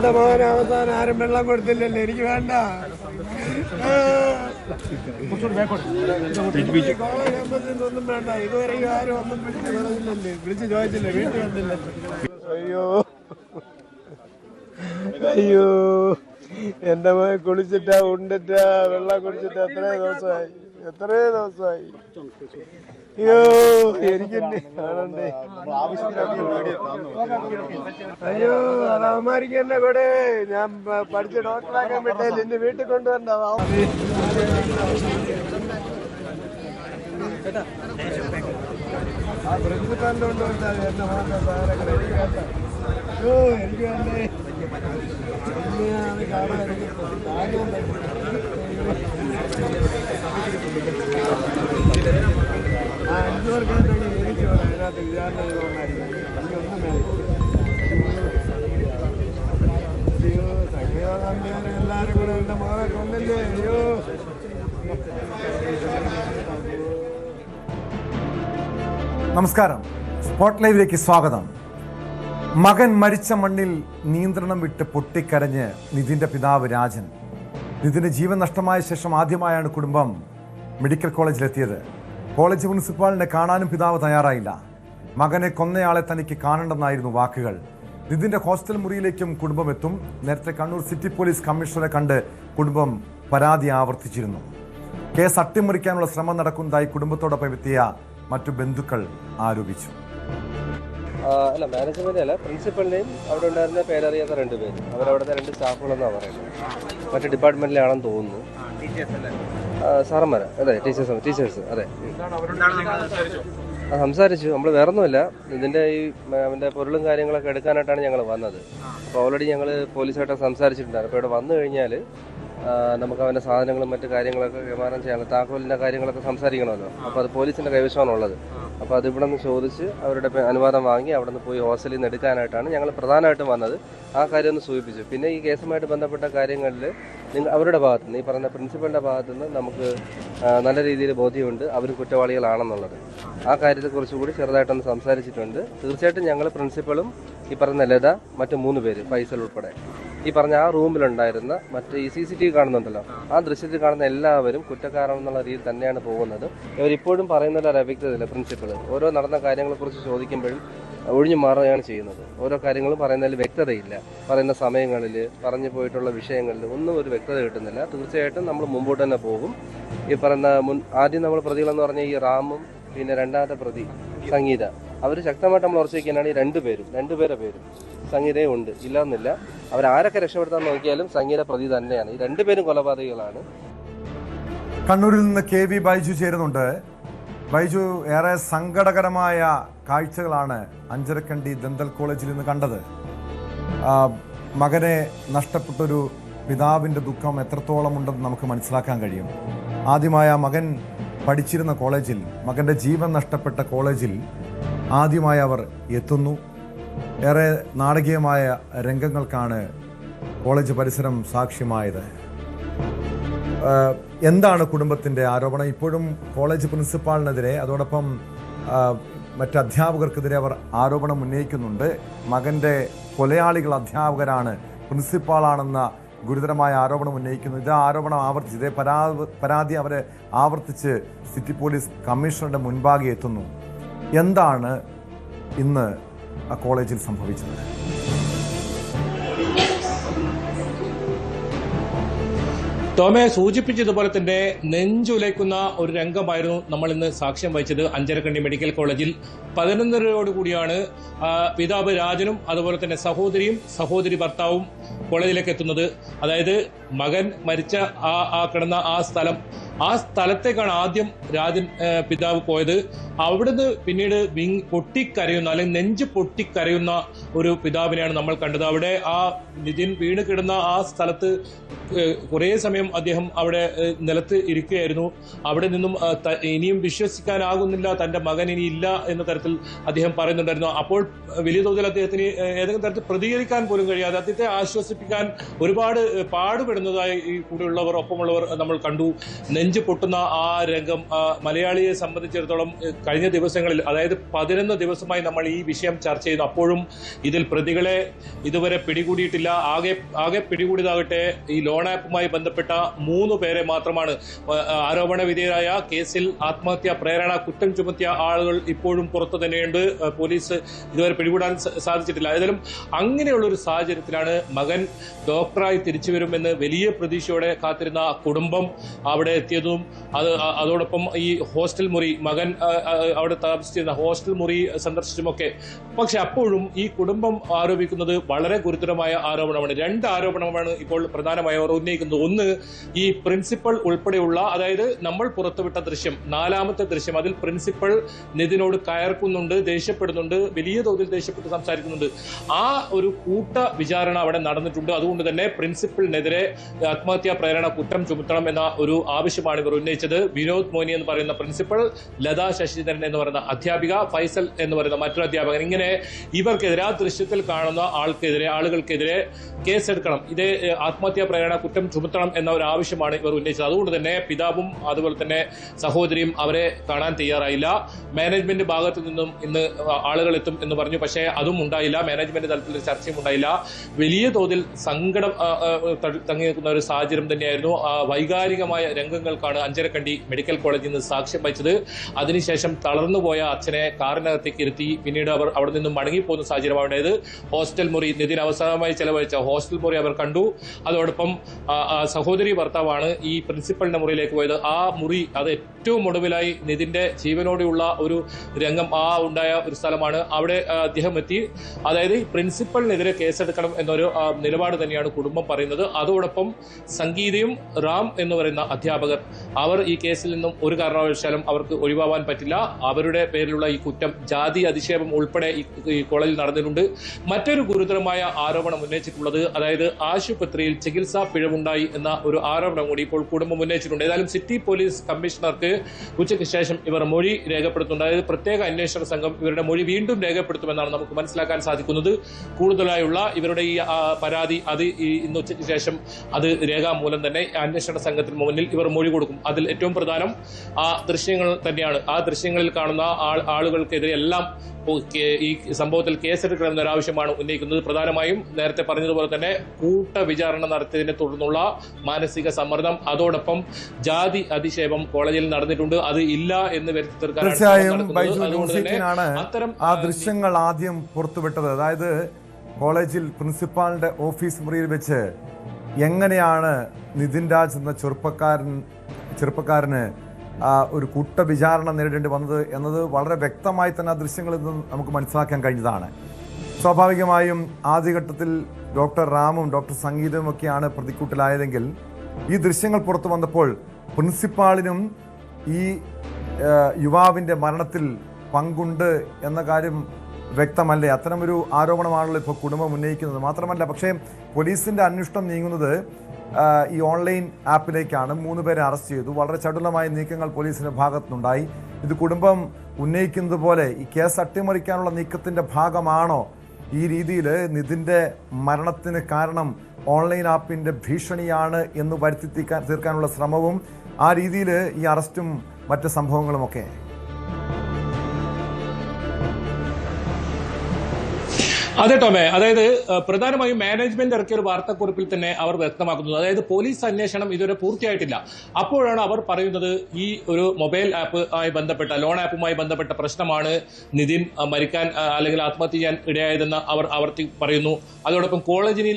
എന്റെ മോൻ അവസാനം ആരും വെള്ളം കൊടുത്തില്ലല്ലോ, എനിക്ക് വേണ്ട. ഒന്നും വേണ്ട, ഇതുവരെ ആരും ഒന്നും വിളിച്ച് ചോദിച്ചില്ല, വീട്ടിൽ വന്നില്ല. അയ്യോ അയ്യോ, എന്റെ മോൻ കുളിച്ചിട്ടാ ഉണ്ടിട്ടാ വെള്ളം കുടിച്ചിട്ട് എത്രയോ ദിവസമായി. അയ്യോ എനിക്ക് കാണണ്ടേ. അയ്യോ അതവന്മാർക്ക് എന്നെ കൂടെ ഞാൻ പഠിച്ച ഡോക്ടറാക്കാൻ വിട്ടേല് എന്റെ വീട്ടിൽ കൊണ്ടുവരണ്ട. ആ പ്രിൻസിപ്പാലിന്റെ കൊണ്ടുവന്നാൽ എന്റെ മോന്റെ സാധനങ്ങൾ എനിക്ക് വേണ്ട. അയ്യോ എനിക്ക് വേണ്ടേ. കാണാൻ എനിക്ക് അതിനകത്ത് വിചാരണ ചെയ്തോണ്ടായിരിക്കും. എനിക്കൊന്നും വേണ്ട. അയ്യോ സംഗീതകാന്തിയാരെ എല്ലാവരും കൂടെ എന്റെ മോനെ കൊന്നില്ലേ. അയ്യോ നമസ്കാരം, സ്പോട്ട് ലൈവിലേക്ക് സ്വാഗതം. മകൻ മരിച്ച മണ്ണിൽ നിയന്ത്രണം വിട്ട് പൊട്ടിക്കരഞ്ഞ് നിതിൻ്റെ പിതാവ് രാജൻ. നിതിന് ജീവൻ നഷ്ടമായ ശേഷം ആദ്യമായാണ് കുടുംബം മെഡിക്കൽ കോളേജിലെത്തിയത്. കോളേജ് പ്രിൻസിപ്പാളിനെ കാണാനും പിതാവ് തയ്യാറായില്ല. മകനെ കൊന്നയാളെ തനിക്ക് കാണണ്ടെന്നായിരുന്നു വാക്കുകൾ. നിതിൻ്റെ ഹോസ്റ്റൽ മുറിയിലേക്കും കുടുംബം എത്തും. നേരത്തെ കണ്ണൂർ സിറ്റി പോലീസ് കമ്മീഷണറെ കണ്ട് കുടുംബം പരാതി ആവർത്തിച്ചിരുന്നു. കേസ് അട്ടിമറിക്കാനുള്ള ശ്രമം നടക്കുന്നതായി കുടുംബത്തോടൊപ്പം എത്തിയ മറ്റു ബന്ധുക്കൾ ആരോപിച്ചു. അല്ല, മാനേജ്മെന്റ് അല്ല, പ്രിൻസിപ്പലിനെയും അവിടെ ഉണ്ടായിരുന്ന പേരറിയാത്ത 2 പേര്, അവരവിടുത്തെ 2 സ്റ്റാഫുകളെന്നാണ് പറയുന്നത്. മറ്റു ഡിപ്പാർട്ട്മെന്റിലാണെന്ന് തോന്നുന്നു. സാറന്മാരാ? അതെ, ടീച്ചേഴ്സ് അതെ. സംസാരിച്ചു. നമ്മൾ വേറൊന്നുമില്ല, ഇതിന്റെ ഈ അവന്റെ പൊരുളും കാര്യങ്ങളൊക്കെ എടുക്കാനായിട്ടാണ് ഞങ്ങൾ വന്നത്. അപ്പോൾ ഓൾറെഡി ഞങ്ങൾ പോലീസായിട്ട് സംസാരിച്ചിട്ടുണ്ടായിരുന്നു. അപ്പോൾ ഇവിടെ വന്നു കഴിഞ്ഞാൽ നമുക്ക് അവൻ്റെ സാധനങ്ങളും മറ്റു കാര്യങ്ങളൊക്കെ കൈമാറാൻ ചെയ്യാനുള്ള താക്കോലിൻ്റെ കാര്യങ്ങളൊക്കെ സംസാരിക്കണമല്ലോ. അപ്പോൾ അത് പോലീസിൻ്റെ കൈവശമാണുള്ളത്. അപ്പോൾ അത് ഇവിടെ നിന്ന് ചോദിച്ച് അവരുടെ അനുവാദം വാങ്ങി അവിടെ നിന്ന് പോയി ഹോസ്റ്റലിൽ നിന്ന് എടുക്കാനായിട്ടാണ് ഞങ്ങൾ പ്രധാനമായിട്ടും വന്നത്. ആ കാര്യം ഒന്ന് സൂചിപ്പിച്ചു. പിന്നെ ഈ കേസുമായിട്ട് ബന്ധപ്പെട്ട കാര്യങ്ങളിൽ അവരുടെ ഭാഗത്തുനിന്ന്, ഈ പറഞ്ഞ പ്രിൻസിപ്പലിൻ്റെ ഭാഗത്തുനിന്ന് നമുക്ക് നല്ല രീതിയിൽ ബോധ്യമുണ്ട് അവർ കുറ്റവാളികളാണെന്നുള്ളത്. ആ കാര്യത്തെക്കുറിച്ച് കൂടി ചെറുതായിട്ടൊന്ന് സംസാരിച്ചിട്ടുണ്ട്. തീർച്ചയായിട്ടും ഞങ്ങൾ പ്രിൻസിപ്പളും ഈ പറഞ്ഞ ലത, മറ്റു 3 പേര് ഫൈസൽ ഉൾപ്പെടെ, ഈ പറഞ്ഞ ആ റൂമിലുണ്ടായിരുന്ന മറ്റ് ഈ CCTV കാണുന്നുണ്ടല്ലോ, ആ ദൃശ്യത്തിൽ കാണുന്ന എല്ലാവരും കുറ്റക്കാരാണെന്നുള്ള രീതിയിൽ തന്നെയാണ് പോകുന്നത്. ഇവരിപ്പോഴും പറയുന്ന ഒരു അവ്യക്തതയില്ല. പ്രിൻസിപ്പൾ ഓരോ നടന്ന കാര്യങ്ങളെക്കുറിച്ച് ചോദിക്കുമ്പോഴും ഒഴിഞ്ഞു മാറുകയാണ് ചെയ്യുന്നത്. ഓരോ കാര്യങ്ങളും പറയുന്നതിൽ വ്യക്തതയില്ല. പറയുന്ന സമയങ്ങളിൽ, പറഞ്ഞു പോയിട്ടുള്ള വിഷയങ്ങളിൽ ഒന്നും ഒരു വ്യക്തത കിട്ടുന്നില്ല. തീർച്ചയായിട്ടും നമ്മൾ മുമ്പോട്ട് തന്നെ പോകും. ഈ പറയുന്ന ആദ്യം നമ്മൾ പ്രതികളെന്ന് പറഞ്ഞ ഈ റാമും പിന്നെ രണ്ടാമത്തെ പ്രതി സംഗീത, അവർ ശക്തമായിട്ട് നമ്മൾ ഉറച്ചു വയ്ക്കാനാണ് ഈ 2 പേരും. സംഗീതയും ഉണ്ട്, ഇല്ലാന്നില്ല. അവരാരൊക്കെ രക്ഷപ്പെടുത്താൻ നോക്കിയാലും സംഗീത പ്രതി തന്നെയാണ്. ഈ 2 പേരും കൊലപാതകികളാണ്. കണ്ണൂരിൽ നിന്ന് KV ബൈജു ചേരുന്നുണ്ട്. ബൈജു, ഏറെ സങ്കടകരമായ കാഴ്ചകളാണ് അഞ്ചരക്കണ്ടി ദന്തൽ കോളേജിൽ നിന്ന് കണ്ടത്. മകനെ നഷ്ടപ്പെട്ടൊരു പിതാവിൻ്റെ ദുഃഖം എത്രത്തോളം ഉണ്ടെന്ന് നമുക്ക് മനസ്സിലാക്കാൻ കഴിയും. ആദ്യമായ മകൻ പഠിച്ചിരുന്ന കോളേജിൽ, മകൻ്റെ ജീവൻ നഷ്ടപ്പെട്ട കോളേജിൽ ആദ്യമായി അവർ എത്തുന്നു. ഏറെ നാടകീയമായ രംഗങ്ങൾക്കാണ് കോളേജ് പരിസരം സാക്ഷ്യമായത്. എന്താണ് കുടുംബത്തിൻ്റെ ആരോപണം? ഇപ്പോഴും കോളേജ് പ്രിൻസിപ്പാളിനെതിരെ, അതോടൊപ്പം മറ്റ് അധ്യാപകർക്കെതിരെ അവർ ആരോപണം ഉന്നയിക്കുന്നുണ്ട്. മകൻ്റെ കൊലയാളികൾ അധ്യാപകരാണ്, പ്രിൻസിപ്പാളാണെന്ന ഗുരുതരമായ ആരോപണം ഉന്നയിക്കുന്നു. ഇതേ ആരോപണം ആവർത്തിച്ച്, ഇതേ പരാതി അവരെ ആവർത്തിച്ച് സിറ്റി പോലീസ് കമ്മീഷണറുടെ മുൻപാകെ എത്തുന്നു. എന്താണ് ഇന്ന് ആ കോളേജിൽ സംഭവിച്ചത്? ടോമെ സൂചിപ്പിച്ചതുപോലെ തന്നെ നെഞ്ചുലയ്ക്കുന്ന ഒരു രംഗമായിരുന്നു നമ്മൾ ഇന്ന് സാക്ഷ്യം വഹിച്ചത്. അഞ്ചരക്കണ്ടി മെഡിക്കൽ കോളേജിൽ 11:30 പിതാവ് രാജനും അതുപോലെ തന്നെ സഹോദരി ഭർത്താവും കോളേജിലേക്ക് എത്തുന്നത്. അതായത് മകൻ മരിച്ച കിടന്ന ആ സ്ഥലത്തേക്കാണ് ആദ്യം രാജൻ പിതാവ് പോയത്. അവിടുന്ന് പിന്നീട് പൊട്ടിക്കരയുന്ന, അല്ലെങ്കിൽ നെഞ്ച് പൊട്ടിക്കരയുന്ന ഒരു പിതാവിനെയാണ് നമ്മൾ കണ്ടത്. അവിടെ ആ നിതിൻ വീണ് കിടന്ന ആ സ്ഥലത്ത് കുറേ സമയം അദ്ദേഹം അവിടെ നിലത്ത് ഇരിക്കുകയായിരുന്നു. അവിടെ നിന്നും ഇനിയും വിശ്വസിക്കാനാകുന്നില്ല, തൻ്റെ മകൻ ഇനി ഇല്ല എന്ന തരത്തിൽ അദ്ദേഹം പറയുന്നുണ്ടായിരുന്നു. അപ്പോൾ വലിയ തോതിൽ അദ്ദേഹത്തിന് ഏതെങ്കിലും തരത്തിൽ പ്രതികരിക്കാൻ പോലും കഴിയാതെ അദ്ദേഹത്തെ ആശ്വസിപ്പിക്കാൻ ഒരുപാട് പാടുപെടുന്നതായി ഈ കൂടെയുള്ളവർ ഒപ്പമുള്ളവർ നമ്മൾ കണ്ടു. നെഞ്ച് പൊട്ടുന്ന ആ രംഗം മലയാളിയെ സംബന്ധിച്ചിടത്തോളം കഴിഞ്ഞ ദിവസങ്ങളിൽ, അതായത് 11 ദിവസമായി നമ്മൾ ഈ വിഷയം ചർച്ച ചെയ്യുന്നു. അപ്പോഴും ഇതിൽ പ്രതികളെ ഇതുവരെ പിടികൂടിയിട്ടില്ല. ആകെ പിടികൂടിയതാകട്ടെ ഈ ലോൺ ആപ്പുമായി ബന്ധപ്പെട്ട 3 പേരെ മാത്രമാണ്. ആരോപണ വിധേയരായ കേസിൽ ആത്മഹത്യാ പ്രേരണ കുറ്റം ചുമത്തിയ ആളുകൾ ഇപ്പോഴും പുറത്തു തന്നെയുണ്ട്. പോലീസ് ഇതുവരെ പിടികൂടാൻ സാധിച്ചിട്ടില്ല. ഏതായാലും അങ്ങനെയുള്ള ഒരു സാഹചര്യത്തിലാണ് മകൻ ഡോക്ടറായി തിരിച്ചു വരുമെന്ന് വലിയ പ്രതീക്ഷയോടെ കാത്തിരുന്ന കുടുംബം അവിടെ എത്തിയതും അതോടൊപ്പം ഈ ഹോസ്റ്റൽ മുറി, മകൻ അവിടെ താമസിച്ചിരുന്ന ഹോസ്റ്റൽ മുറി സന്ദർശിച്ചുമൊക്കെ. പക്ഷെ അപ്പോഴും ഈ കുടുംബം ആരോപിക്കുന്നത് വളരെ ഗുരുതരമായ ആരോപണമാണ്. 2 ആരോപണമാണ് ഇപ്പോൾ പ്രധാനമായി അവർ ഉന്നയിക്കുന്നത്. ഒന്ന്, ഈ പ്രിൻസിപ്പൽ ഉൾപ്പെടെയുള്ള, അതായത് നമ്മൾ പുറത്തുവിട്ട ദൃശ്യം, 4ാമത്തെ ദൃശ്യം, അതിൽ പ്രിൻസിപ്പൽ നിതിനോട് കയർക്കുന്നുണ്ട്, ദേഷ്യപ്പെടുന്നുണ്ട്, വലിയ തോതിൽ ദേഷ്യപ്പെട്ട് സംസാരിക്കുന്നുണ്ട്. ആ ഒരു കൂട്ട വിചാരണ അവിടെ നടന്നിട്ടുണ്ട്. അതുകൊണ്ട് തന്നെ പ്രിൻസിപ്പലിനെതിരെ ആത്മഹത്യാ പ്രേരണ കുറ്റം ചുമത്തണം എന്ന ഒരു ആവശ്യമാണ് ഇവർ ഉന്നയിച്ചത്. വിനോദ് മോനി എന്ന് പറയുന്ന പ്രിൻസിപ്പൽ, ലതാ ശശിധരൻ എന്ന് പറയുന്ന അധ്യാപിക, ഫൈസൽ എന്ന് പറയുന്ന മറ്റൊരു അധ്യാപകൻ, ഇങ്ങനെ ഇവർക്കെതിരെ, ആ ദൃശ്യത്തിൽ കാണുന്ന ആളുകൾക്കെതിരെ കേസെടുക്കണം, ഇതേ ആത്മഹത്യാ പ്രേരണ കുറ്റം ചുമത്തണം എന്ന ഒരു ആവശ്യമാണ് ഇവർ ഉന്നയിച്ചത്. അതുകൊണ്ട് തന്നെ പിതാവും അതുപോലെ തന്നെ സഹോദരിയും അവരെ കാണാൻ തയ്യാറായില്ല. മാനേജ്മെന്റ് ഭാഗത്തു നിന്നും ഇന്ന് ആളുകൾ എത്തും എന്ന് പറഞ്ഞു. പക്ഷേ അതും ഉണ്ടായില്ല. മാനേജ്മെന്റ് തലത്തിൽ ചർച്ചയും ഉണ്ടായില്ല. വലിയ തോതിൽ സങ്കടം തങ്ങി നിൽക്കുന്ന ഒരു സാഹചര്യം തന്നെയായിരുന്നു. വൈകാരികമായ രംഗങ്ങൾക്കാണ് അഞ്ചരക്കണ്ടി മെഡിക്കൽ കോളേജിൽ നിന്ന് സാക്ഷ്യം വഹിച്ചത്. അതിനുശേഷം തളർന്നുപോയ അച്ഛനെ കാറിനകത്തേക്ക് ഇരുത്തി പിന്നീട് അവർ അവിടെ നിന്നും മടങ്ങിപ്പോകുന്ന സാഹചര്യമാണ് ഉണ്ടായത്. ഹോസ്റ്റൽ മുറി, നിതിൻ അവസാനമായി ചെലവഴിച്ച ഹോസ്റ്റൽ മുറി അവർ കണ്ടു. അതോടൊപ്പം സഹോദരി ഭർത്താവാണ് ഈ പ്രിൻസിപ്പലിന്റെ മുറിയിലേക്ക് പോയത്. ആ മുറി, അത് ഏറ്റവും ഒടുവിലായി നിതിന്റെ ജീവനോടെയുള്ള ഒരു രംഗം ഉണ്ടായ ഒരു സ്ഥലമാണ്. അവിടെ അദ്ദേഹം എത്തി. അതായത് പ്രിൻസിപ്പലിനെതിരെ കേസെടുക്കണം എന്നൊരു നിലപാട് തന്നെയാണ് കുടുംബം പറയുന്നത്. അതോടൊപ്പം സംഗീതയും റാം എന്ന് പറയുന്ന അധ്യാപകർ, അവർ ഈ കേസിൽ നിന്നും ഒരു കാരണവശാലും അവർക്ക് ഒഴിവാവാൻ പറ്റില്ല. അവരുടെ പേരിലുള്ള ഈ കുറ്റം, ജാതി അധിക്ഷേപം ഉൾപ്പെടെ ഈ കോളേജിൽ നടന്നിട്ടുണ്ട്. മറ്റൊരു ഗുരുതരമായ ആരോപണം ഉന്നയിച്ചിട്ടുള്ളത്, അതായത് ആശുപത്രിയിൽ ചികിത്സാ പിഴവുണ്ടായി എന്ന ഒരു ആരോപണം കൂടി ഇപ്പോൾ കുടുംബം ഉന്നയിച്ചിട്ടുണ്ട്. ഏതായാലും സിറ്റി പോലീസ് കമ്മീഷണർക്ക് ഉച്ചയ്ക്ക് ശേഷം ഇവർ മൊഴി രേഖപ്പെടുത്തുന്നുണ്ട്. അതായത് പ്രത്യേക അന്വേഷണ സംഘം ഇവരുടെ മൊഴി വീണ്ടും രേഖപ്പെടുത്തുമെന്നാണ് നമുക്ക് മനസ്സിലാക്കാൻ സാധിക്കുന്നത്. കൂടുതലായുള്ള ഇവരുടെ ഈ പരാതി അത് ഇന്ന് ഉച്ചയ്ക്ക് ശേഷം അത് രേഖാമൂലം തന്നെ അന്വേഷണ സംഘത്തിന് മുന്നിൽ ഇവർ മൊഴി കൊടുക്കും. അതിൽ ഏറ്റവും പ്രധാനം ആ ദൃശ്യങ്ങൾ തന്നെയാണ്. ആ ദൃശ്യങ്ങളിൽ കാണുന്ന ആളുകൾക്കെതിരെ എല്ലാം ഈ സംഭവത്തിൽ കേസെടുക്കണമെന്ന ഒരാവശ്യമാണ് ഉന്നയിക്കുന്നത്. പ്രധാനമായും നേരത്തെ പറഞ്ഞതുപോലെ തന്നെ കൂട്ട വിചാരണ നടത്തിയതിനെ തുടർന്നുള്ള മാനസിക സമ്മർദ്ദം, അതോടൊപ്പം ജാതി അധിക്ഷേപം കോളേജിൽ നടന്നിട്ടുണ്ട്. അത് ഇല്ല എന്ന് വരുത്തി തീർക്കാനാണ് അത്തരം ആ ദൃശ്യങ്ങൾ ആദ്യം പുറത്തുവിട്ടത്. അതായത് കോളേജിൽ പ്രിൻസിപ്പാളിന്റെ ഓഫീസ് മുറിയിൽ വെച്ച് എങ്ങനെയാണ് നിതിൻ രാജ് എന്ന ചെറുപ്പക്കാരന് ഒരു കൂട്ട വിചാരണ നേരിടേണ്ടി വന്നത് എന്നത് വളരെ വ്യക്തമായി തന്നെ ആ ദൃശ്യങ്ങളിൽ നിന്ന് നമുക്ക് മനസ്സിലാക്കാൻ കഴിഞ്ഞതാണ്. സ്വാഭാവികമായും ആദ്യഘട്ടത്തിൽ ഡോക്ടർ റാമും ഡോക്ടർ സംഗീതവും ഒക്കെയാണ് പ്രതിക്കൂട്ടിലായതെങ്കിൽ ഈ ദൃശ്യങ്ങൾ പുറത്തു വന്നപ്പോൾ പ്രിൻസിപ്പാളിനും ഈ യുവാവിൻ്റെ മരണത്തിൽ പങ്കുണ്ട് എന്ന കാര്യം വ്യക്തമല്ലേ? അത്തരമൊരു ആരോപണമാണല്ലോ ഇപ്പോൾ കുടുംബം ഉന്നയിക്കുന്നത്. മാത്രമല്ല, പക്ഷേ പോലീസിൻ്റെ അന്വേഷണം നീങ്ങുന്നത് ഈ ഓൺലൈൻ ആപ്പിലേക്കാണ്. 3 പേരെ അറസ്റ്റ് ചെയ്തു. വളരെ ചടുലമായ നീക്കങ്ങൾ പോലീസിന്റെ ഭാഗത്തുനിന്നുണ്ടായി. ഇത് കുടുംബം ഉന്നയിക്കുന്നത് പോലെ ഈ കേസ് അട്ടിമറിക്കാനുള്ള നീക്കത്തിന്റെ ഭാഗമാണോ ഈ രീതിയിൽ നിതിന്റെ മരണത്തിന് കാരണം ഓൺലൈൻ ആപ്പിന്റെ ഭീഷണിയാണ് എന്ന് വരുത്തി തീർക്കാനുള്ള ശ്രമവും ആ രീതിയിൽ ഈ അറസ്റ്റും മറ്റ് സംഭവങ്ങളുമൊക്കെ? അതെ ടോമേ, അതായത് പ്രധാനമായും മാനേജ്മെന്റ് ഇറക്കിയ ഒരു വാർത്താക്കുറിപ്പിൽ തന്നെ അവർ വ്യക്തമാക്കുന്നത്, അതായത് പോലീസ് അന്വേഷണം ഇതുവരെ പൂർത്തിയായിട്ടില്ല. അപ്പോഴാണ് അവർ പറയുന്നത് ഈ ഒരു മൊബൈൽ ആപ്പുമായി ബന്ധപ്പെട്ട, ലോൺ ആപ്പുമായി ബന്ധപ്പെട്ട പ്രശ്നമാണ് നിതിൻ മരിക്കാൻ അല്ലെങ്കിൽ ആത്മഹത്യ ചെയ്യാൻ ഇടയായതെന്ന് അവർ ആവർത്തി പറയുന്നു. അതോടൊപ്പം കോളേജിൽ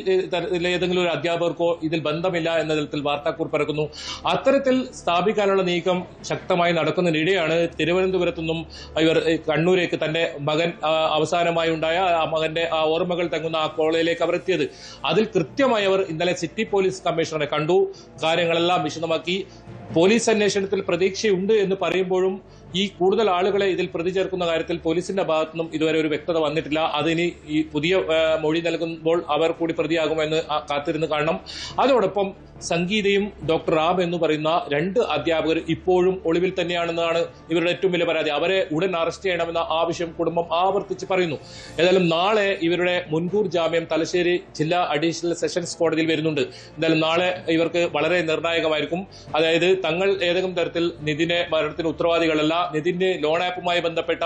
ഏതെങ്കിലും ഒരു അധ്യാപകർക്കോ ഇതിൽ ബന്ധമില്ല എന്ന തരത്തിൽ വാർത്താക്കുറിപ്പ് ഇറക്കുന്നു. അത്തരത്തിൽ സ്ഥാപിക്കാനുള്ള നീക്കം ശക്തമായി നടക്കുന്നതിനിടെയാണ് തിരുവനന്തപുരത്തു നിന്നും ഇവർ കണ്ണൂരേക്ക് തന്റെ മകൻ അവസാനമായി ഉണ്ടായ മകന്റെ ആ ഓർമ്മകൾ തങ്ങുന്ന ആ കോളേജിലേക്ക് അവർ എത്തിയത്. അതിൽ കൃത്യമായി അവർ ഇന്നലെ സിറ്റി പോലീസ് കമ്മീഷണറെ കണ്ടു, കാര്യങ്ങളെല്ലാം വിശദമാക്കി. പോലീസ് അന്വേഷണത്തിൽ പ്രതീക്ഷയുണ്ട് എന്ന് പറയുമ്പോഴും ഈ കൂടുതൽ ആളുകളെ ഇതിൽ പ്രതി ചേർക്കുന്ന കാര്യത്തിൽ പോലീസിന്റെ ഭാഗത്തുനിന്നും ഇതുവരെ ഒരു വ്യക്തത വന്നിട്ടില്ല. അതിന് ഈ പുതിയ മൊഴി നൽകുമ്പോൾ അവർ കൂടി പ്രതിയാകുമെന്ന് കാത്തിരുന്ന് കാണണം. അതോടൊപ്പം സംഗീതയും ഡോക്ടർ റാം എന്ന് പറയുന്ന 2 അധ്യാപകർ ഇപ്പോഴും ഒളിവിൽ തന്നെയാണെന്നാണ് ഇവരുടെ ഏറ്റവും വലിയ പരാതി. അവരെ ഉടൻ അറസ്റ്റ് ചെയ്യണമെന്ന ആവശ്യം കുടുംബം ആവർത്തിച്ച് പറയുന്നു. ഏതായാലും നാളെ ഇവരുടെ മുൻകൂർ ജാമ്യം തലശ്ശേരി ജില്ലാ അഡീഷണൽ സെഷൻസ് കോടതിയിൽ വരുന്നുണ്ട്. എന്തായാലും നാളെ ഇവർക്ക് വളരെ നിർണായകമായിരിക്കും. അതായത് തങ്ങൾ ഏതെങ്കിലും തരത്തിൽ നിതിന്റെ മരണത്തിന് ഉത്തരവാദികളല്ല, നിതിന്റെ ലോൺ ആപ്പുമായി ബന്ധപ്പെട്ട